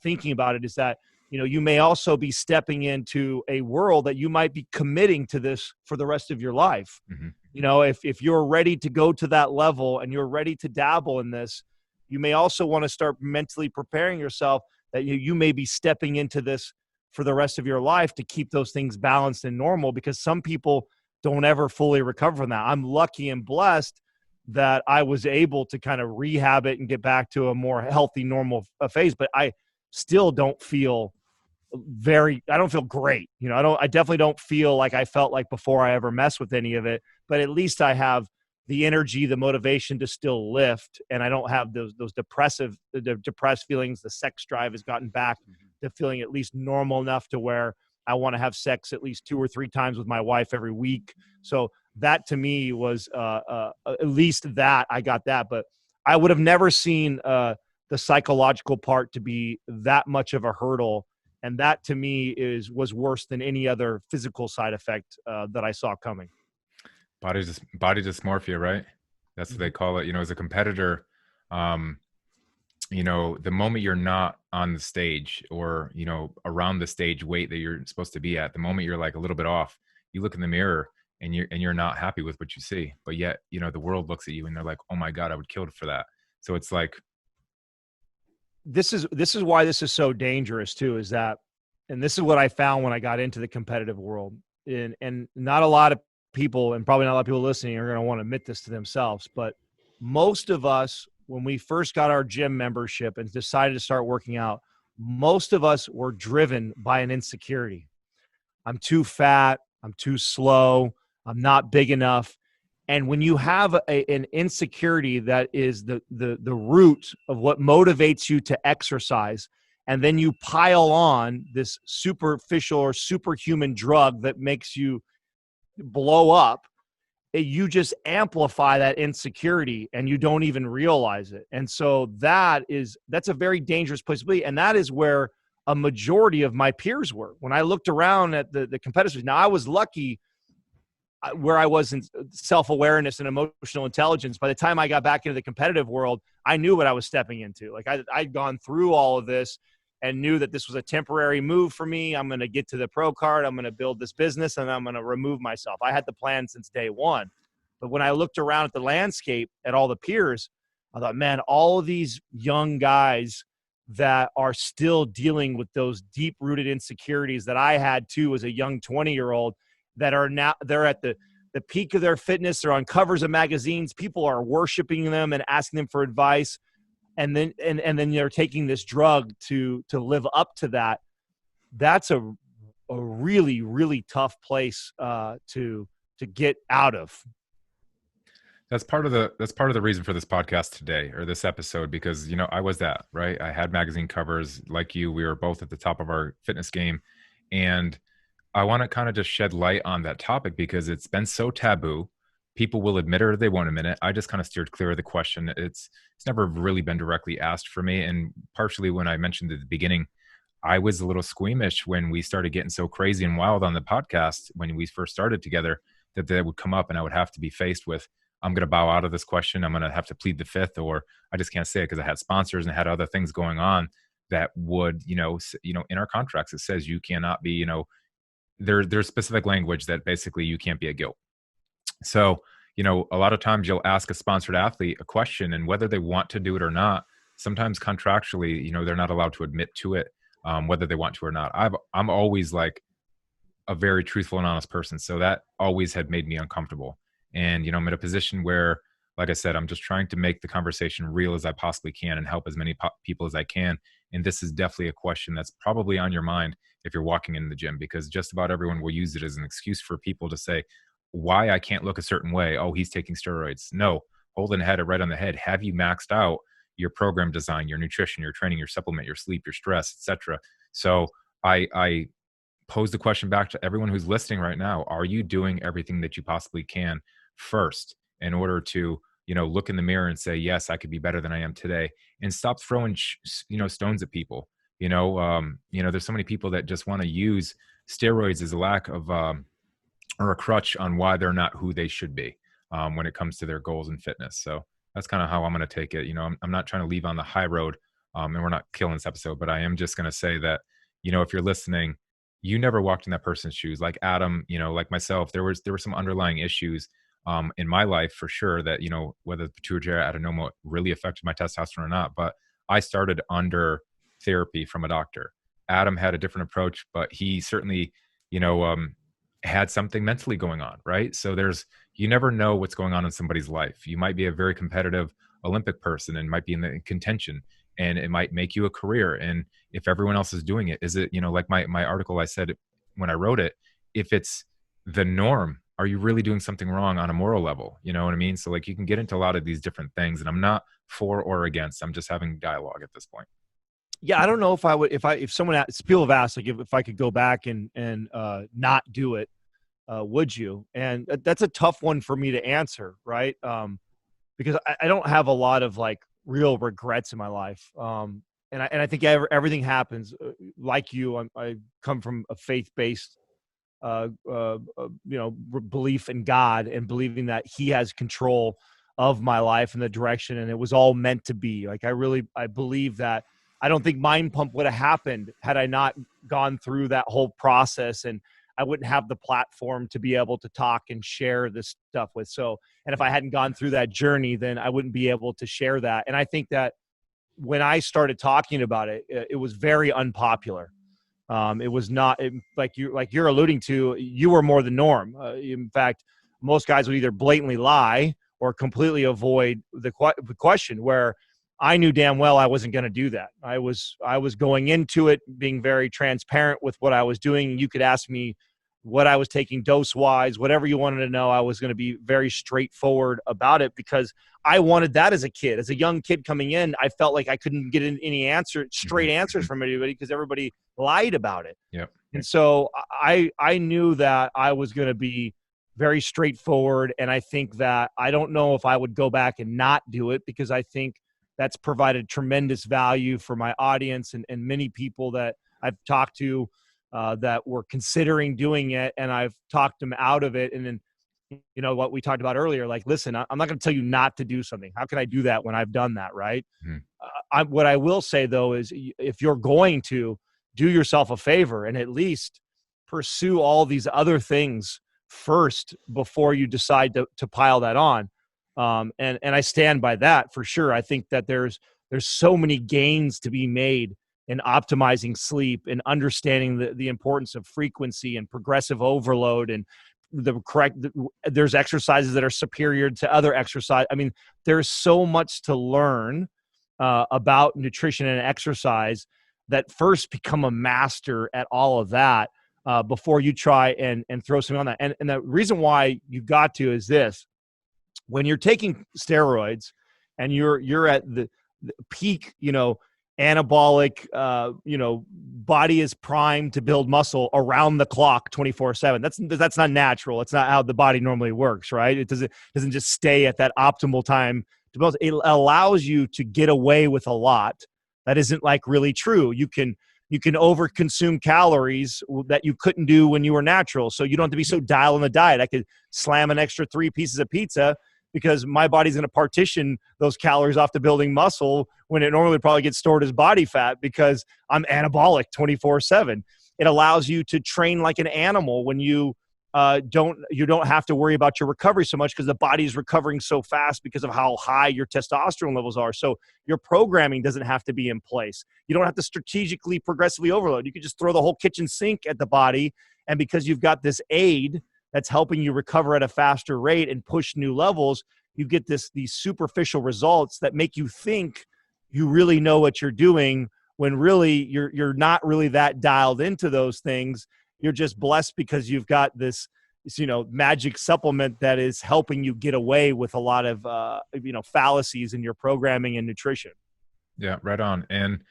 S3: thinking about it, is that, you may also be stepping into a world that you might be committing to this for the rest of your life. Mm-hmm. If you're ready to go to that level and you're ready to dabble in this, you may also want to start mentally preparing yourself that you may be stepping into this for the rest of your life to keep those things balanced and normal, because some people don't ever fully recover from that. I'm lucky and blessed that I was able to kind of rehab it and get back to a more healthy, normal phase, but I still don't feel I don't feel great. I definitely don't feel like I felt like before I ever messed with any of it, but at least I have the energy, the motivation to still lift. And I don't have those depressed feelings. The sex drive has gotten back to feeling at least normal enough to where I want to have sex at least 2 or 3 times with my wife every week. So that to me was at least that I got that, but I would have never seen the psychological part to be that much of a hurdle. And that to me was worse than any other physical side effect that I saw coming.
S2: Body dysmorphia, right? That's what they call it. As a competitor, the moment you're not on the stage or, around the stage weight that you're supposed to be at, the moment you're like a little bit off, you look in the mirror and you're not happy with what you see. But yet, the world looks at you and they're like, oh my God, I would kill for that. So it's like,
S3: this is why this is so dangerous too, is that, and this is what I found when I got into the competitive world, and not a lot of people, and probably not a lot of people listening, are going to want to admit this to themselves, but most of us, when we first got our gym membership and decided to start working out, most of us were driven by an insecurity. I'm too fat. I'm too slow. I'm not big enough. And when you have an insecurity that is the root of what motivates you to exercise, and then you pile on this superficial or superhuman drug that makes you blow up, you just amplify that insecurity and you don't even realize it. And so that's a very dangerous place to be. And that is where a majority of my peers were. When I looked around at the competitors, now I was lucky where I was in self-awareness and emotional intelligence. By the time I got back into the competitive world, I knew what I was stepping into. Like I'd gone through all of this and knew that this was a temporary move for me. I'm going to get to the pro card. I'm going to build this business and I'm going to remove myself. I had the plan since day one. But when I looked around at the landscape, at all the peers, I thought, man, all of these young guys that are still dealing with those deep-rooted insecurities that I had too as a young 20-year-old, that are now, they're at the peak of their fitness. They're on covers of magazines. People are worshiping them and asking them for advice. And then they're taking this drug to live up to that. That's a really, really tough place to get out of.
S2: That's part of the reason for this podcast today, or this episode, because, I was that, right? I had magazine covers like you. We were both at the top of our fitness game. And I want to kind of just shed light on that topic because it's been so taboo. People will admit it or they won't admit it. I just kind of steered clear of the question. It's never really been directly asked for me. And partially when I mentioned at the beginning, I was a little squeamish when we started getting so crazy and wild on the podcast when we first started together, that would come up and I would have to be faced with, I'm going to bow out of this question. I'm going to have to plead the fifth, or I just can't say it because I had sponsors and had other things going on that would, in our contracts, it says you cannot be, there's specific language that basically you can't be a guilt. So, a lot of times you'll ask a sponsored athlete a question, and whether they want to do it or not, sometimes contractually, they're not allowed to admit to it, whether they want to or not. I'm always like a very truthful and honest person. So that always had made me uncomfortable. And, I'm in a position where, like I said, I'm just trying to make the conversation real as I possibly can and help as many people as I can. And this is definitely a question that's probably on your mind if you're walking in the gym, because just about everyone will use it as an excuse for people to say why I can't look a certain way. Oh, he's taking steroids. No, Holden had it right on the head. Have you maxed out your program design, your nutrition, your training, your supplement, your sleep, your stress, etc.? So I pose the question back to everyone who's listening right now. Are you doing everything that you possibly can first in order to, look in the mirror and say, yes, I could be better than I am today, and stop throwing, stones at people. There's so many people that just want to use steroids as a lack of, or a crutch on why they're not who they should be when it comes to their goals and fitness. So that's kind of how I'm going to take it. I'm not trying to leave on the high road, and we're not killing this episode, but I am just going to say that, if you're listening, you never walked in that person's shoes. Like Adam, like myself, there were some underlying issues in my life for sure that, whether the pituitary adenoma really affected my testosterone or not, but I started under therapy from a doctor. Adam had a different approach, but he certainly, had something mentally going on, right? So you never know what's going on in somebody's life. You might be a very competitive Olympic person and might be in the contention, and it might make you a career. And if everyone else is doing it, is it, like my article, I said when I wrote it, if it's the norm, are you really doing something wrong on a moral level? You know what I mean? So like you can get into a lot of these different things, and I'm not for or against. I'm just having dialogue at this point.
S3: Yeah, I don't know if I would, if someone asked, people have asked, like if I could go back and not do it, would you? And that's a tough one for me to answer, right? Because I don't have a lot of like real regrets in my life. And I think everything happens like you. I come from a faith-based, belief in God and believing that He has control of my life and the direction, and it was all meant to be. Like I believe that. I don't think Mind Pump would have happened had I not gone through that whole process, and I wouldn't have the platform to be able to talk and share this stuff with. So, and if I hadn't gone through that journey, then I wouldn't be able to share that. And I think that when I started talking about it, it was very unpopular. It was not like you're alluding to. You were more the norm. In fact, most guys would either blatantly lie or completely avoid the question. Where I knew damn well I wasn't going to do that. I was going into it being very transparent with what I was doing. You could ask me what I was taking dose-wise, whatever you wanted to know. I was going to be very straightforward about it because I wanted that as a kid. As a young kid coming in, I felt like I couldn't get any straight answers from anybody because everybody lied about it.
S2: Yep.
S3: And so I knew that I was going to be very straightforward, and I think that I don't know if I would go back and not do it because I think that's provided tremendous value for my audience and many people that I've talked to that were considering doing it, and I've talked them out of it. And then, what we talked about earlier, like, listen, I'm not going to tell you not to do something. How can I do that when I've done that, right? Mm-hmm. What I will say, though, is if you're going to do yourself a favor and at least pursue all these other things first before you decide to pile that on. And I stand by that for sure. I think that there's so many gains to be made in optimizing sleep and understanding the importance of frequency and progressive overload and there's exercises that are superior to other exercise. I mean, there's so much to learn about nutrition and exercise that first become a master at all of that before you try and throw something on that. And the reason why you've got to is this. When you're taking steroids and you're at the peak, anabolic, body is primed to build muscle around the clock 24/7. That's not natural. It's not how the body normally works, right? It doesn't just stay at that optimal time to build. It allows you to get away with a lot that isn't like really true. You can overconsume calories that you couldn't do when you were natural. So you don't have to be so dialed in the diet. I could slam an extra 3 pieces of pizza because my body's going to partition those calories off to building muscle when it normally probably gets stored as body fat because I'm anabolic 24/7. It allows you to train like an animal when you don't have to worry about your recovery so much because the body's recovering so fast because of how high your testosterone levels are. So your programming doesn't have to be in place. You don't have to strategically, progressively overload. You can just throw the whole kitchen sink at the body. And because you've got this aid that's helping you recover at a faster rate and push new levels, you get these superficial results that make you think you really know what you're doing when really you're not really that dialed into those things. You're just blessed because you've got this magic supplement that is helping you get away with a lot of, fallacies in your programming and nutrition.
S2: Yeah, right on. And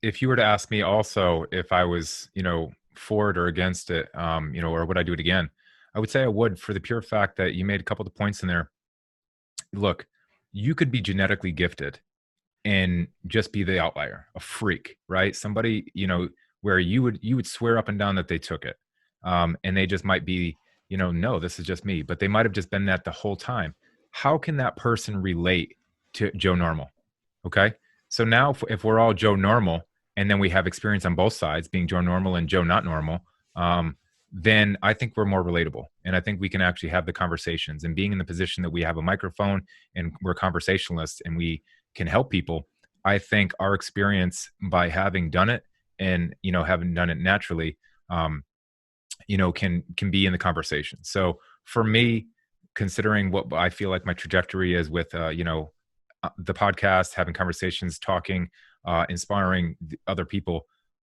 S2: if you were to ask me also if I was, for it or against it, or would I do it again? I would say I would, for the pure fact that you made a couple of points in there. Look, you could be genetically gifted and just be the outlier, a freak, right? Somebody, where you would swear up and down that they took it. And they just might be, no, this is just me, but they might've just been that the whole time. How can that person relate to Joe Normal? Okay. So now if we're all Joe Normal and then we have experience on both sides being Joe Normal and Joe not normal, then I think we're more relatable. And I think we can actually have the conversations, and being in the position that we have a microphone and we're conversationalists and we can help people. I think our experience by having done it and, having done it naturally, can be in the conversation. So for me, considering what I feel like my trajectory is with, the podcast, having conversations, talking, inspiring other people,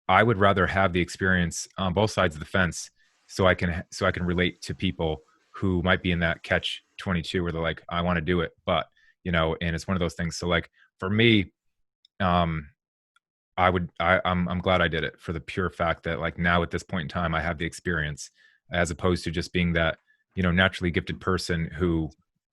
S2: I would rather have the experience on both sides of the fence, so I can relate to people who might be in that catch 22 where they're like, I want to do it, but and it's one of those things. So like for me, I'm glad I did it for the pure fact that like now at this point in time, I have the experience, as opposed to just being that, naturally gifted person who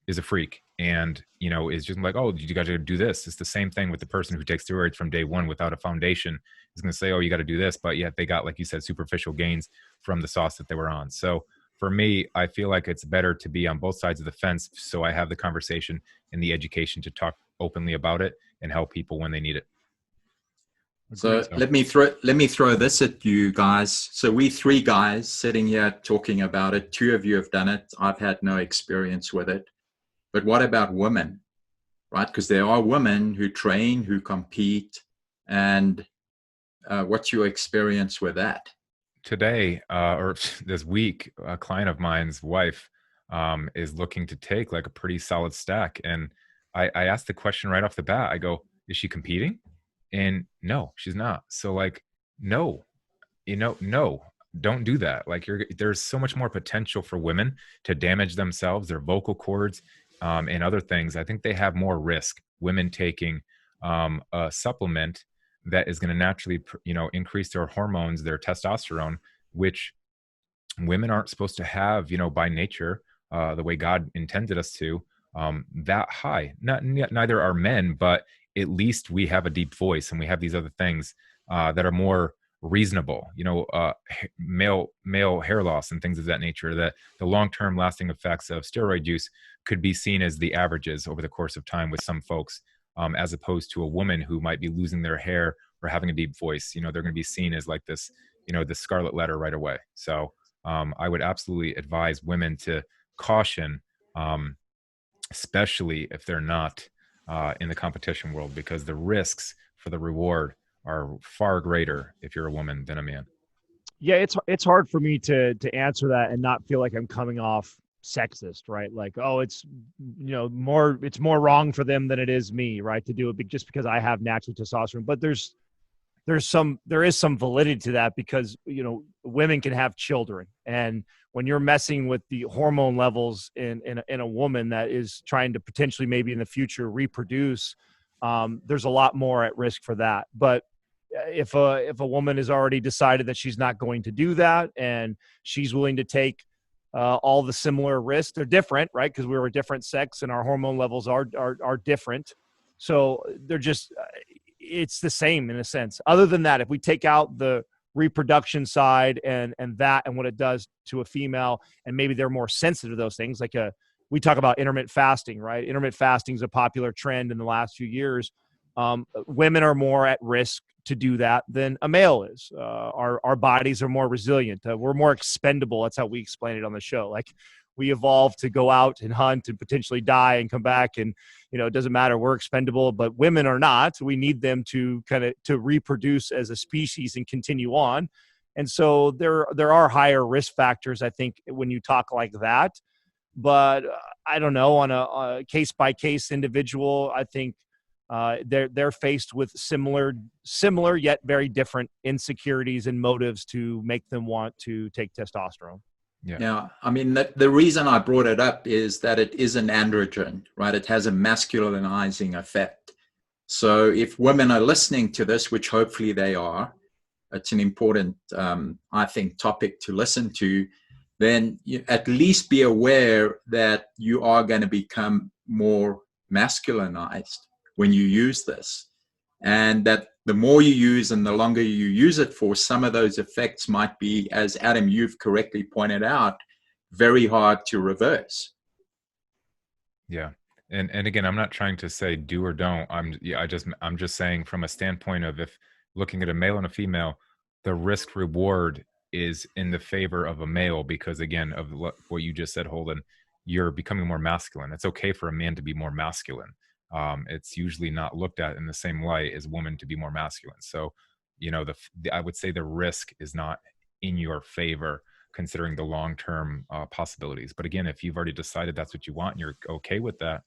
S2: is a freak and, is just like, oh, you got to do this. It's the same thing with the person who takes steroids from day one without a foundation is going to say, oh, you got to do this. But yet they got, like you said, superficial gains from the sauce that they were on. So for me, I feel like it's better to be on both sides of the fence. So I have the conversation and the education to talk openly about it and help people when they need it.
S4: So let me throw this at you guys. So we three guys sitting here talking about it. Two of you have done it. I've had no experience with it. But what about women, right? Because there are women who train, who compete, and what's your experience with that?
S2: Today, or this week, a client of mine's wife is looking to take like a pretty solid stack. And I asked the question right off the bat. I go, is she competing? And no, she's not. So like, no, no, don't do that. Like there's so much more potential for women to damage themselves, their vocal cords, and other things. I think they have more risk, women taking a supplement that is going to naturally, increase their hormones, their testosterone, which women aren't supposed to have, by nature, the way God intended us to, that high. Neither are men, but at least we have a deep voice and we have these other things that are more reasonable, male hair loss and things of that nature, that the long-term lasting effects of steroid use could be seen as the averages over the course of time with some folks, as opposed to a woman who might be losing their hair or having a deep voice. They're going to be seen as like this, the scarlet letter right away. So I would absolutely advise women to caution, especially if they're not in the competition world, because the risks for the reward are far greater if you're a woman than a man.
S3: Yeah, it's hard for me to answer that and not feel like I'm coming off sexist, right? Like, oh, it's it's more wrong for them than it is me, right? To do it just because I have natural testosterone. But there is some validity to that, because women can have children, and when you're messing with the hormone levels in a woman that is trying to potentially maybe in the future reproduce, there's a lot more at risk for that. But if a woman has already decided that she's not going to do that and she's willing to take all the similar risks, they're different, right? Because we're a different sex and our hormone levels are different. So they're just, it's the same in a sense. Other than that, if we take out the reproduction side and what it does to a female, and maybe they're more sensitive to those things, like we talk about intermittent fasting, right? Intermittent fasting is a popular trend in the last few years. Women are more at risk to do that than a male is. Our bodies are more resilient. We're more expendable. That's how we explain it on the show. Like, we evolved to go out and hunt and potentially die and come back, and it doesn't matter. We're expendable, but women are not. We need them to to reproduce as a species and continue on. And so there are higher risk factors, I think, when you talk like that. But I don't know, on a case by case individual, I think they're faced with similar yet very different insecurities and motives to make them want to take testosterone.
S4: Yeah. I mean, the reason I brought it up is that it is an androgen, right? It has a masculinizing effect. So if women are listening to this, which hopefully they are, it's an important, I think, topic to listen to, then you at least be aware that you are going to become more masculinized when you use this. And that the more you use and the longer you use it for, some of those effects might be, as Adam, you've correctly pointed out, very hard to reverse.
S2: Yeah. And again, I'm not trying to say do or don't. I'm just saying from a standpoint of, if looking at a male and a female, the risk reward is in the favor of a male because, again, of what you just said, Holden, you're becoming more masculine. It's okay for a man to be more masculine. It's usually not looked at in the same light as women to be more masculine. So, I would say the risk is not in your favor considering the long-term possibilities. But again, if you've already decided that's what you want and you're okay with that,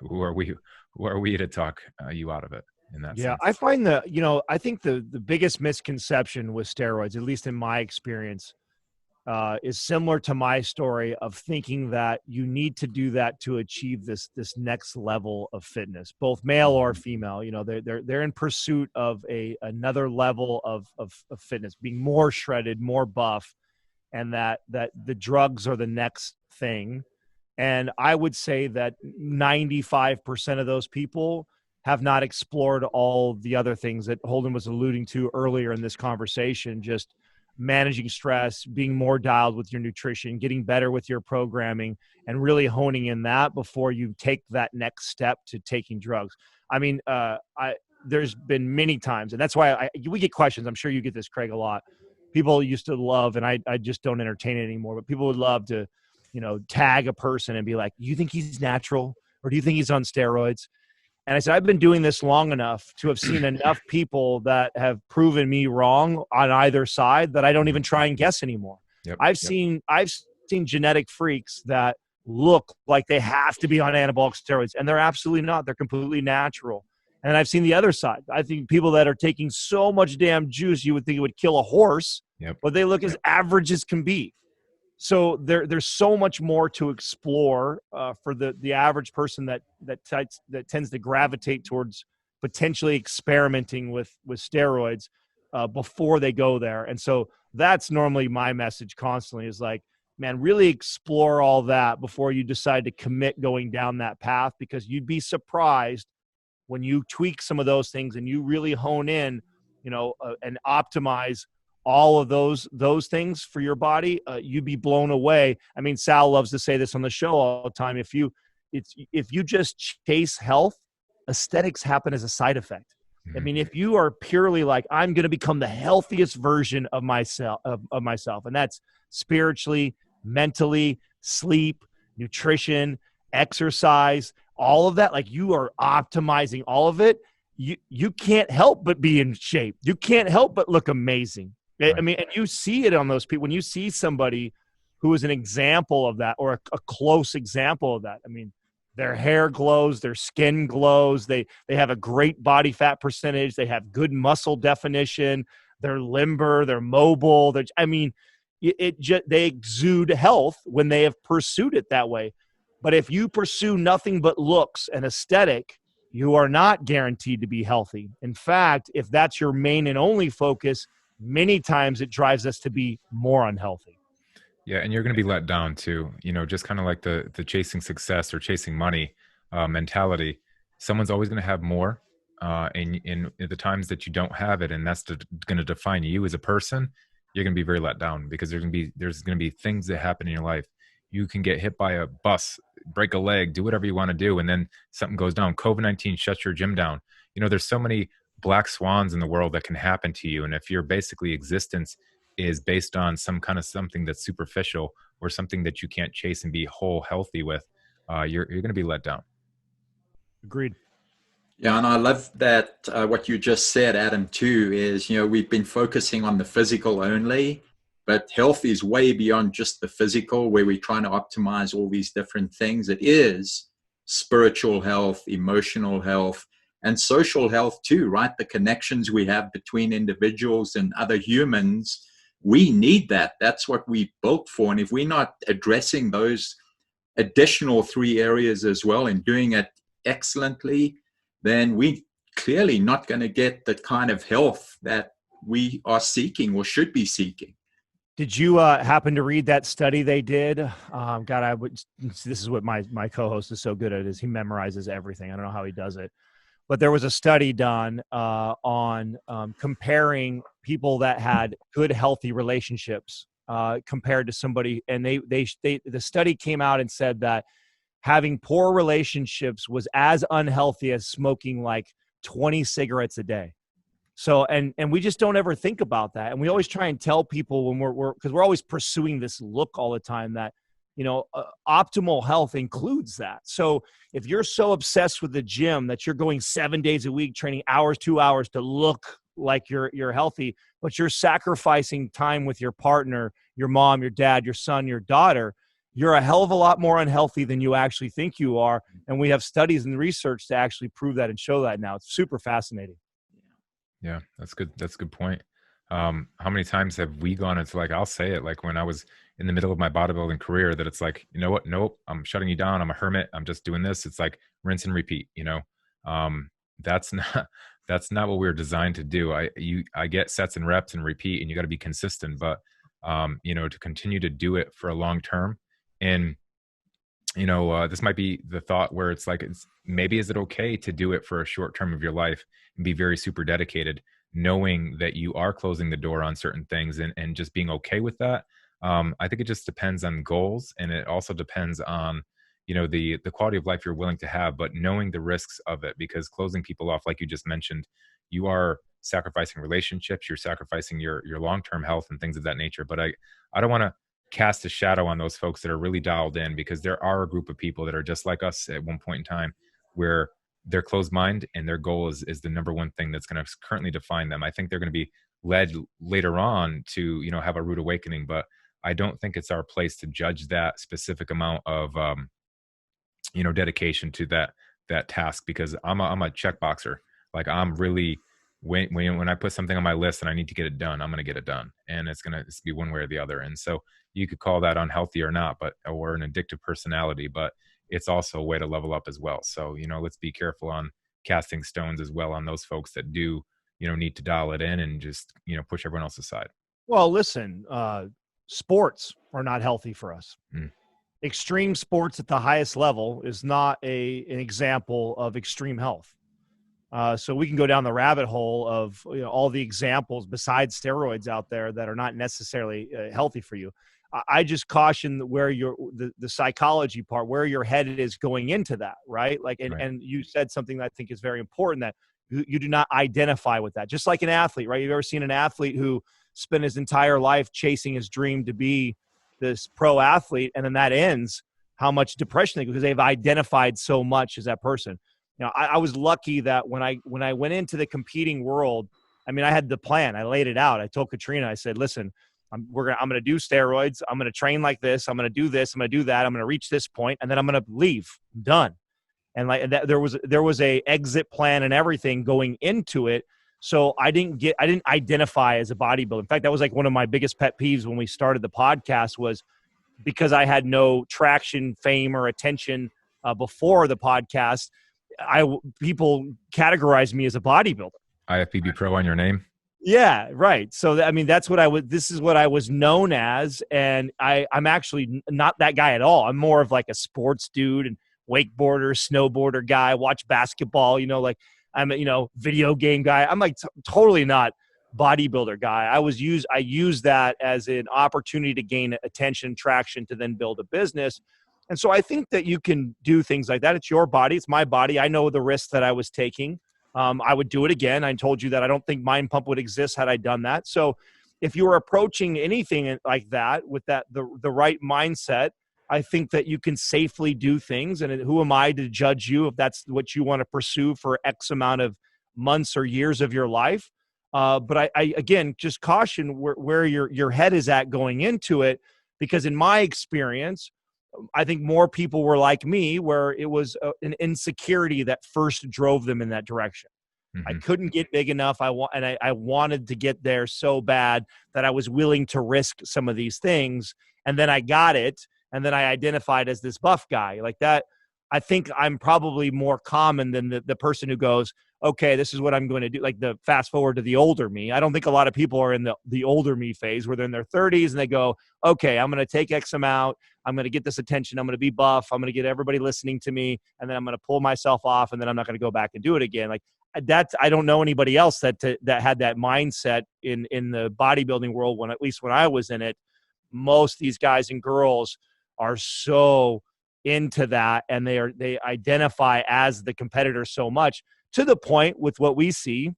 S2: who are we to talk you out of it in that sense?
S3: I find I think the biggest misconception with steroids, at least in my experience, is similar to my story of thinking that you need to do that to achieve this next level of fitness, both male or female. They're in pursuit of another level of fitness, being more shredded, more buff, and that the drugs are the next thing. And I would say that 95% of those people have not explored all the other things that Holden was alluding to earlier in this conversation, just managing stress, being more dialed with your nutrition, getting better with your programming, and really honing in that before you take that next step to taking drugs. I mean, there's been many times, and that's why we get questions. I'm sure you get this, Craig, a lot. People used to love, and I just don't entertain it anymore, but people would love to, tag a person and be like, you think he's natural or do you think he's on steroids? And I said, I've been doing this long enough to have seen enough people that have proven me wrong on either side that I don't even try and guess anymore. I've seen genetic freaks that look like they have to be on anabolic steroids, and they're absolutely not. They're completely natural. And I've seen the other side. I think people that are taking so much damn juice, you would think it would kill a horse, but they look as average as can be. So there's so much more to explore for the average person that tends to gravitate towards potentially experimenting with steroids before they go there. And so that's normally my message constantly is like, man, really explore all that before you decide to commit going down that path, because you'd be surprised when you tweak some of those things and you really hone in, and optimize all of those things for your body, you'd be blown away. I mean, Sal loves to say this on the show all the time. If you just chase health, aesthetics happen as a side effect. I mean, if you are purely like, I'm going to become the healthiest version of myself, and that's spiritually, mentally, sleep, nutrition, exercise, all of that, like you are optimizing all of it, you can't help but be in shape. You can't help but look amazing. Right. I mean, and you see it on those people. When you see somebody who is an example of that, or a close example of that, I mean, their hair glows, their skin glows, they have a great body fat percentage, they have good muscle definition, they're limber, they're mobile. They exude health when they have pursued it that way. But if you pursue nothing but looks and aesthetic, you are not guaranteed to be healthy. In fact, if that's your main and only focus, many times it drives us to be more unhealthy.
S2: Yeah, and you're going to be let down too. Just kind of like the chasing success or chasing money mentality. Someone's always going to have more, and in the times that you don't have it, and that's going to define you as a person, you're going to be very let down, because there's going to be things that happen in your life. You can get hit by a bus, break a leg, do whatever you want to do, and then something goes down. COVID-19 shuts your gym down. There's so many black swans in the world that can happen to you. And if your basically existence is based on some kind of something that's superficial or something that you can't chase and be whole healthy with, you're going to be let down.
S3: Agreed.
S4: Yeah, and I love that what you just said, Adam, too, is, we've been focusing on the physical only, but health is way beyond just the physical, where we're trying to optimize all these different things. It is spiritual health, emotional health, and social health too, right? The connections we have between individuals and other humans, we need that. That's what we built for. And if we're not addressing those additional three areas as well and doing it excellently, then we clearly not going to get the kind of health that we are seeking or should be seeking.
S3: Did you happen to read that study they did? This is what my co-host is so good at, is he memorizes everything. I don't know how he does it. But there was a study done on comparing people that had good, healthy relationships compared to somebody. And the study came out and said that having poor relationships was as unhealthy as smoking like 20 cigarettes a day. So, and we just don't ever think about that. And we always try and tell people when because we're always pursuing this look all the time that, optimal health includes that. So if you're so obsessed with the gym that you're going 7 days a week, training 2 hours to look like you're healthy, but you're sacrificing time with your partner, your mom, your dad, your son, your daughter, you're a hell of a lot more unhealthy than you actually think you are. And we have studies and research to actually prove that and show that now. It's super fascinating.
S2: Yeah, that's good. That's a good point. How many times have we gone into, like, I'll say it, like when I was in the middle of my bodybuilding career, that it's like, you know what? Nope, I'm shutting you down. I'm a hermit. I'm just doing this. It's like rinse and repeat, that's not what we were designed to do. I get sets and reps and repeat, and you got to be consistent, but to continue to do it for a long term. And this might be the thought where it's like, maybe is it okay to do it for a short term of your life and be very super dedicated, knowing that you are closing the door on certain things, and just being okay with that. I think it just depends on goals, and it also depends on the quality of life you're willing to have, but knowing the risks of it, because closing people off, like you just mentioned, you are sacrificing relationships, you're sacrificing your long-term health and things of that nature. But I don't want to cast a shadow on those folks that are really dialed in, because there are a group of people that are just like us at one point in time, where they're closed mind and their goal is the number one thing that's going to currently define them. I think they're going to be led later on to have a rude awakening, but I don't think it's our place to judge that specific amount of dedication to that task, because I'm a check boxer. Like, I'm really, when I put something on my list and I need to get it done, I'm going to get it done, and it's going to be one way or the other. And so you could call that unhealthy or not, or an addictive personality, but it's also a way to level up as well. So, let's be careful on casting stones as well on those folks that do, need to dial it in and just, push everyone else aside.
S3: Well, listen, sports are not healthy for us. Extreme sports at the highest level is not an example of extreme health. So we can go down the rabbit hole of all the examples besides steroids out there that are not necessarily healthy for you. I just caution where the psychology part, where your head is going into that, right? Like, and you said something that I think is very important, that you do not identify with that. Just like an athlete, right? You've ever seen an athlete who spent his entire life chasing his dream to be this pro athlete, and then that ends, how much depression they go, because they've identified so much as that person. I was lucky that when I went into the competing world, I mean, I had the plan. I laid it out. I told Katrina, I said, listen, I'm going to do steroids. I'm going to train like this. I'm going to do this. I'm going to do that. I'm going to reach this point, and then I'm going to leave. I'm done. And like that, there was a exit plan and everything going into it. So I didn't identify as a bodybuilder. In fact, that was like one of my biggest pet peeves when we started the podcast, was because I had no traction, fame, or attention before the podcast. People categorized me as a bodybuilder.
S2: IFBB Pro on your name.
S3: Yeah, right. So this is what I was known as. And I'm actually not that guy at all. I'm more of like a sports dude and wakeboarder, snowboarder guy, watch basketball, like I'm a, video game guy. I'm like totally not bodybuilder guy. I use that as an opportunity to gain attention, traction, to then build a business. And so I think that you can do things like that. It's your body. It's my body. I know the risks that I was taking. I would do it again. I told you that I don't think Mind Pump would exist had I done that. So if you were approaching anything like that with the right mindset, I think that you can safely do things. And who am I to judge you if that's what you want to pursue for X amount of months or years of your life? But I again, just caution where your head is at going into it, because in my experience, I think more people were like me, where it was an insecurity that first drove them in that direction. Mm-hmm. I couldn't get big enough. I wanted to get there so bad that I was willing to risk some of these things. And then I got it. And then I identified as this buff guy like that. I think I'm probably more common than the person who goes, okay, this is what I'm going to do. Like the fast forward to the older me. I don't think a lot of people are in the older me phase where they're in their 30s and they go, okay, I'm going to take X amount. I'm going to get this attention. I'm going to be buff. I'm going to get everybody listening to me. And then I'm going to pull myself off. And then I'm not going to go back and do it again. Like that's, I don't know anybody else that had that mindset in the bodybuilding world, at least when I was in it. Most of these guys and girls are so into that, and they identify as the competitor so much, to the point with what we see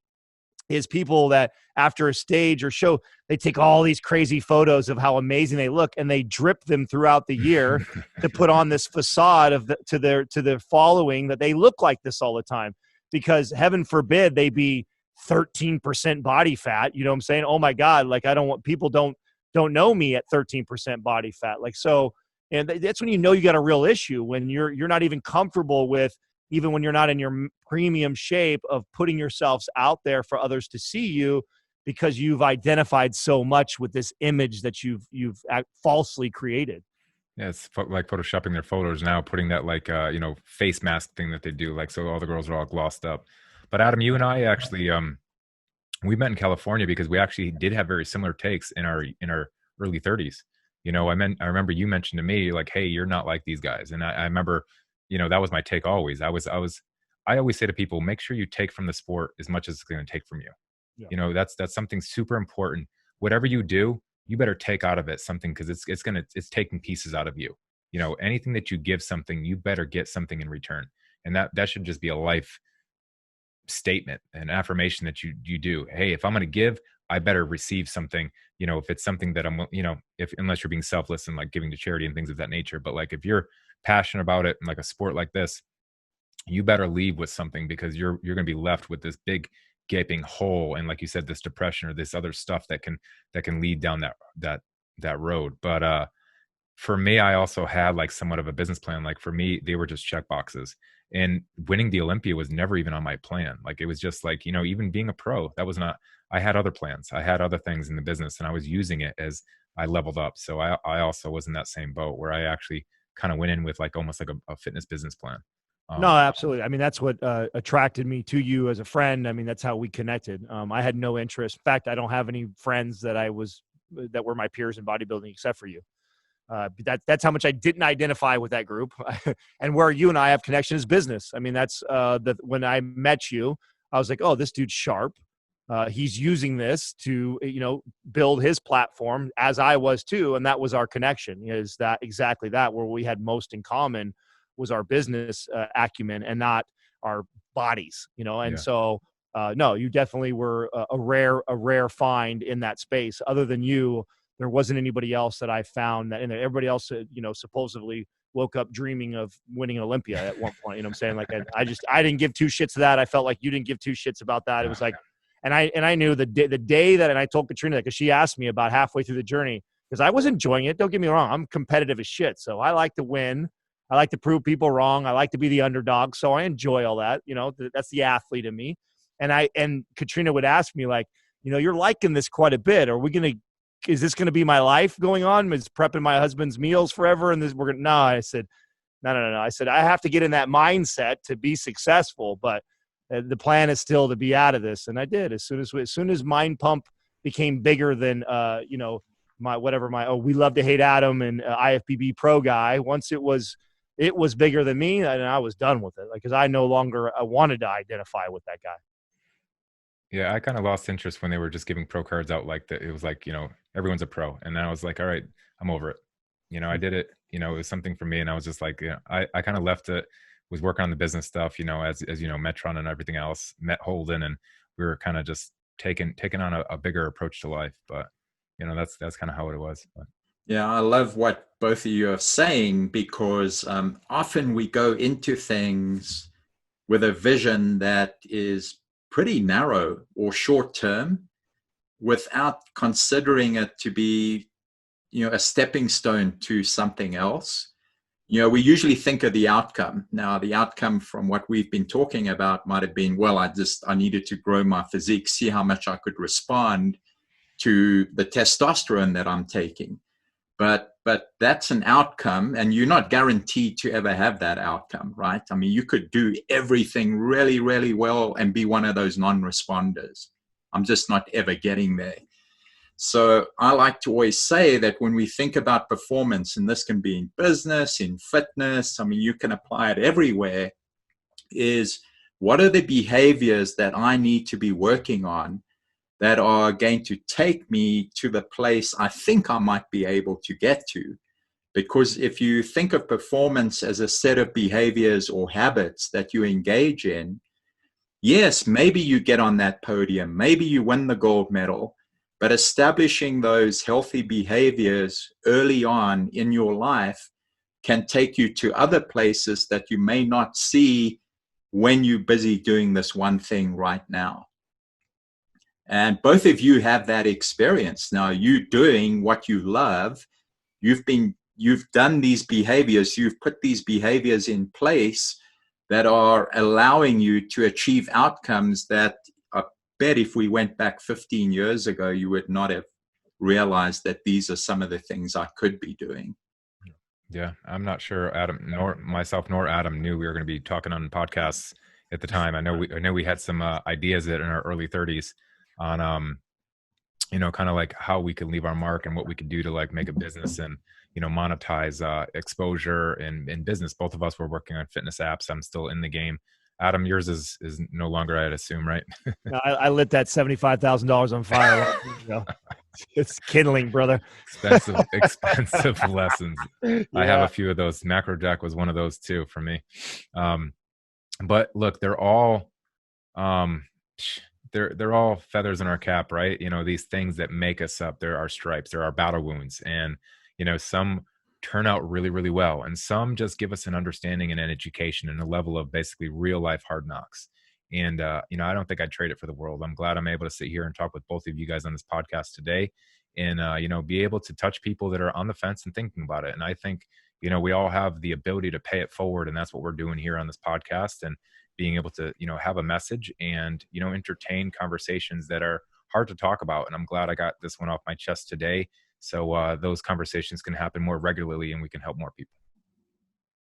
S3: is people that after a stage or show, they take all these crazy photos of how amazing they look and they drip them throughout the year to put on this facade of to their following that they look like this all the time, because heaven forbid they be 13% body fat. You know what I'm saying? Oh my God. Like, I don't want, people don't know me at 13% body fat. Like, so, and that's when you know you got a real issue, when you're not even comfortable with, even when you're not in your premium shape, of putting yourselves out there for others to see you, because you've identified so much with this image that you've falsely created.
S2: Yeah, it's like photoshopping their photos now, putting that like face mask thing that they do, like, so all the girls are all glossed up. But Adam, you and I actually we met in California because we actually did have very similar takes in our early 30s. I remember you mentioned to me, like, hey, you're not like these guys. And I remember, that was my take always. I always say to people, make sure you take from the sport as much as it's going to take from you. Yeah. That's something super important. Whatever you do, you better take out of it something, because it's taking pieces out of you. Anything that you give something, you better get something in return. And that should just be a life statement, an affirmation that you do. Hey, if I'm going to give, I better receive something. If it's something that I'm, unless you're being selfless and like giving to charity and things of that nature. But like, if you're passionate about it, and like a sport like this, you better leave with something, because you're going to be left with this big gaping hole, and like you said, this depression or this other stuff that can lead down that road. But for me, I also had like somewhat of a business plan. Like for me, they were just check boxes, and winning the Olympia was never even on my plan. Like, it was just like, even being a pro, that was not, I had other plans. I had other things in the business, and I was using it as I leveled up. So I also was in that same boat where I actually kind of went in with like almost like a fitness business plan.
S3: No, absolutely. I mean, that's what attracted me to you as a friend. I mean, that's how we connected. I had no interest. In fact, I don't have any friends that were my peers in bodybuilding except for you. That's how much I didn't identify with that group. And where you and I have connection is business. I mean, that's when I met you, I was like, oh, this dude's sharp. He's using this to, build his platform, as I was too. And that was our connection, is that exactly that, where we had most in common was our business acumen and not our bodies, and yeah. So no, you definitely were a rare find in that space. Other than you, there wasn't anybody else that I found that in there. Everybody else, supposedly woke up dreaming of winning an Olympia at one point. You know what I'm saying? Like, I didn't give two shits to that. I felt like you didn't give two shits about that. It was like, and I knew the day that, and I told Katrina that, because she asked me about halfway through the journey, because I was enjoying it. Don't get me wrong. I'm competitive as shit. So I like to win. I like to prove people wrong. I like to be the underdog. So I enjoy all that. That's the athlete in me. And Katrina would ask me, like, you're liking this quite a bit. Is this going to be my life going on? Is prepping my husband's meals forever? And no, I said, no. I said, I have to get in that mindset to be successful, but the plan is still to be out of this. And I did. As soon as Mind Pump became bigger than, we love to hate Adam and IFBB pro guy. Once it was bigger than me, and I was done with it. Like, because I no longer wanted to identify with that guy.
S2: Yeah, I kind of lost interest when they were just giving pro cards out like that. It was like, everyone's a pro. And then I was like, all right, I'm over it. I did it. It was something for me. And I was just like, I kind of left it, was working on the business stuff, as Metron and everything else, met Holden, and we were kind of just taking on a bigger approach to life. But, that's kind of how it was. But.
S4: Yeah, I love what both of you are saying, because often we go into things with a vision that is pretty narrow or short term, without considering it to be, a stepping stone to something else. We usually think of the outcome. Now, the outcome from what we've been talking about might have been, well, I needed to grow my physique, see how much I could respond to the testosterone that I'm taking. But that's an outcome, and you're not guaranteed to ever have that outcome, right? I mean, you could do everything really, really well and be one of those non-responders. I'm just not ever getting there. So I like to always say that when we think about performance, and this can be in business, in fitness, I mean, you can apply it everywhere, is what are the behaviors that I need to be working on that are going to take me to the place I think I might be able to get to? Because if you think of performance as a set of behaviors or habits that you engage in, yes, maybe you get on that podium, maybe you win the gold medal, but establishing those healthy behaviors early on in your life can take you to other places that you may not see when you're busy doing this one thing right now. And both of you have that experience. Now, you doing what you love, you've done these behaviors, you've put these behaviors in place that are allowing you to achieve outcomes that I bet if we went back 15 years ago, you would not have realized that these are some of the things I could be doing.
S2: Yeah, I'm not sure Adam, nor myself, nor Adam knew we were going to be talking on podcasts at the time. I know we had some ideas that in our early 30s on kind of like how we could leave our mark and what we could do to like make a business and monetize exposure and business. Both of us were working on fitness apps. I'm still in the game. Adam, yours is no longer, I'd assume, right?
S3: No, I lit that $75,000 on fire. It's kindling, brother.
S2: Expensive lessons. Yeah. I have a few of those. Macro Jack was one of those too for me. But look, they're all they're all feathers in our cap, right? These things that make us up. There are stripes, there are battle wounds, and some turn out really, really well, and some just give us an understanding and an education and a level of basically real life hard knocks. And I don't think I'd trade it for the world. I'm glad I'm able to sit here and talk with both of you guys on this podcast today, and be able to touch people that are on the fence and thinking about it. And I think we all have the ability to pay it forward, and that's what we're doing here on this podcast, and being able to have a message and entertain conversations that are hard to talk about. And I'm glad I got this one off my chest today, so those conversations can happen more regularly and we can help more people.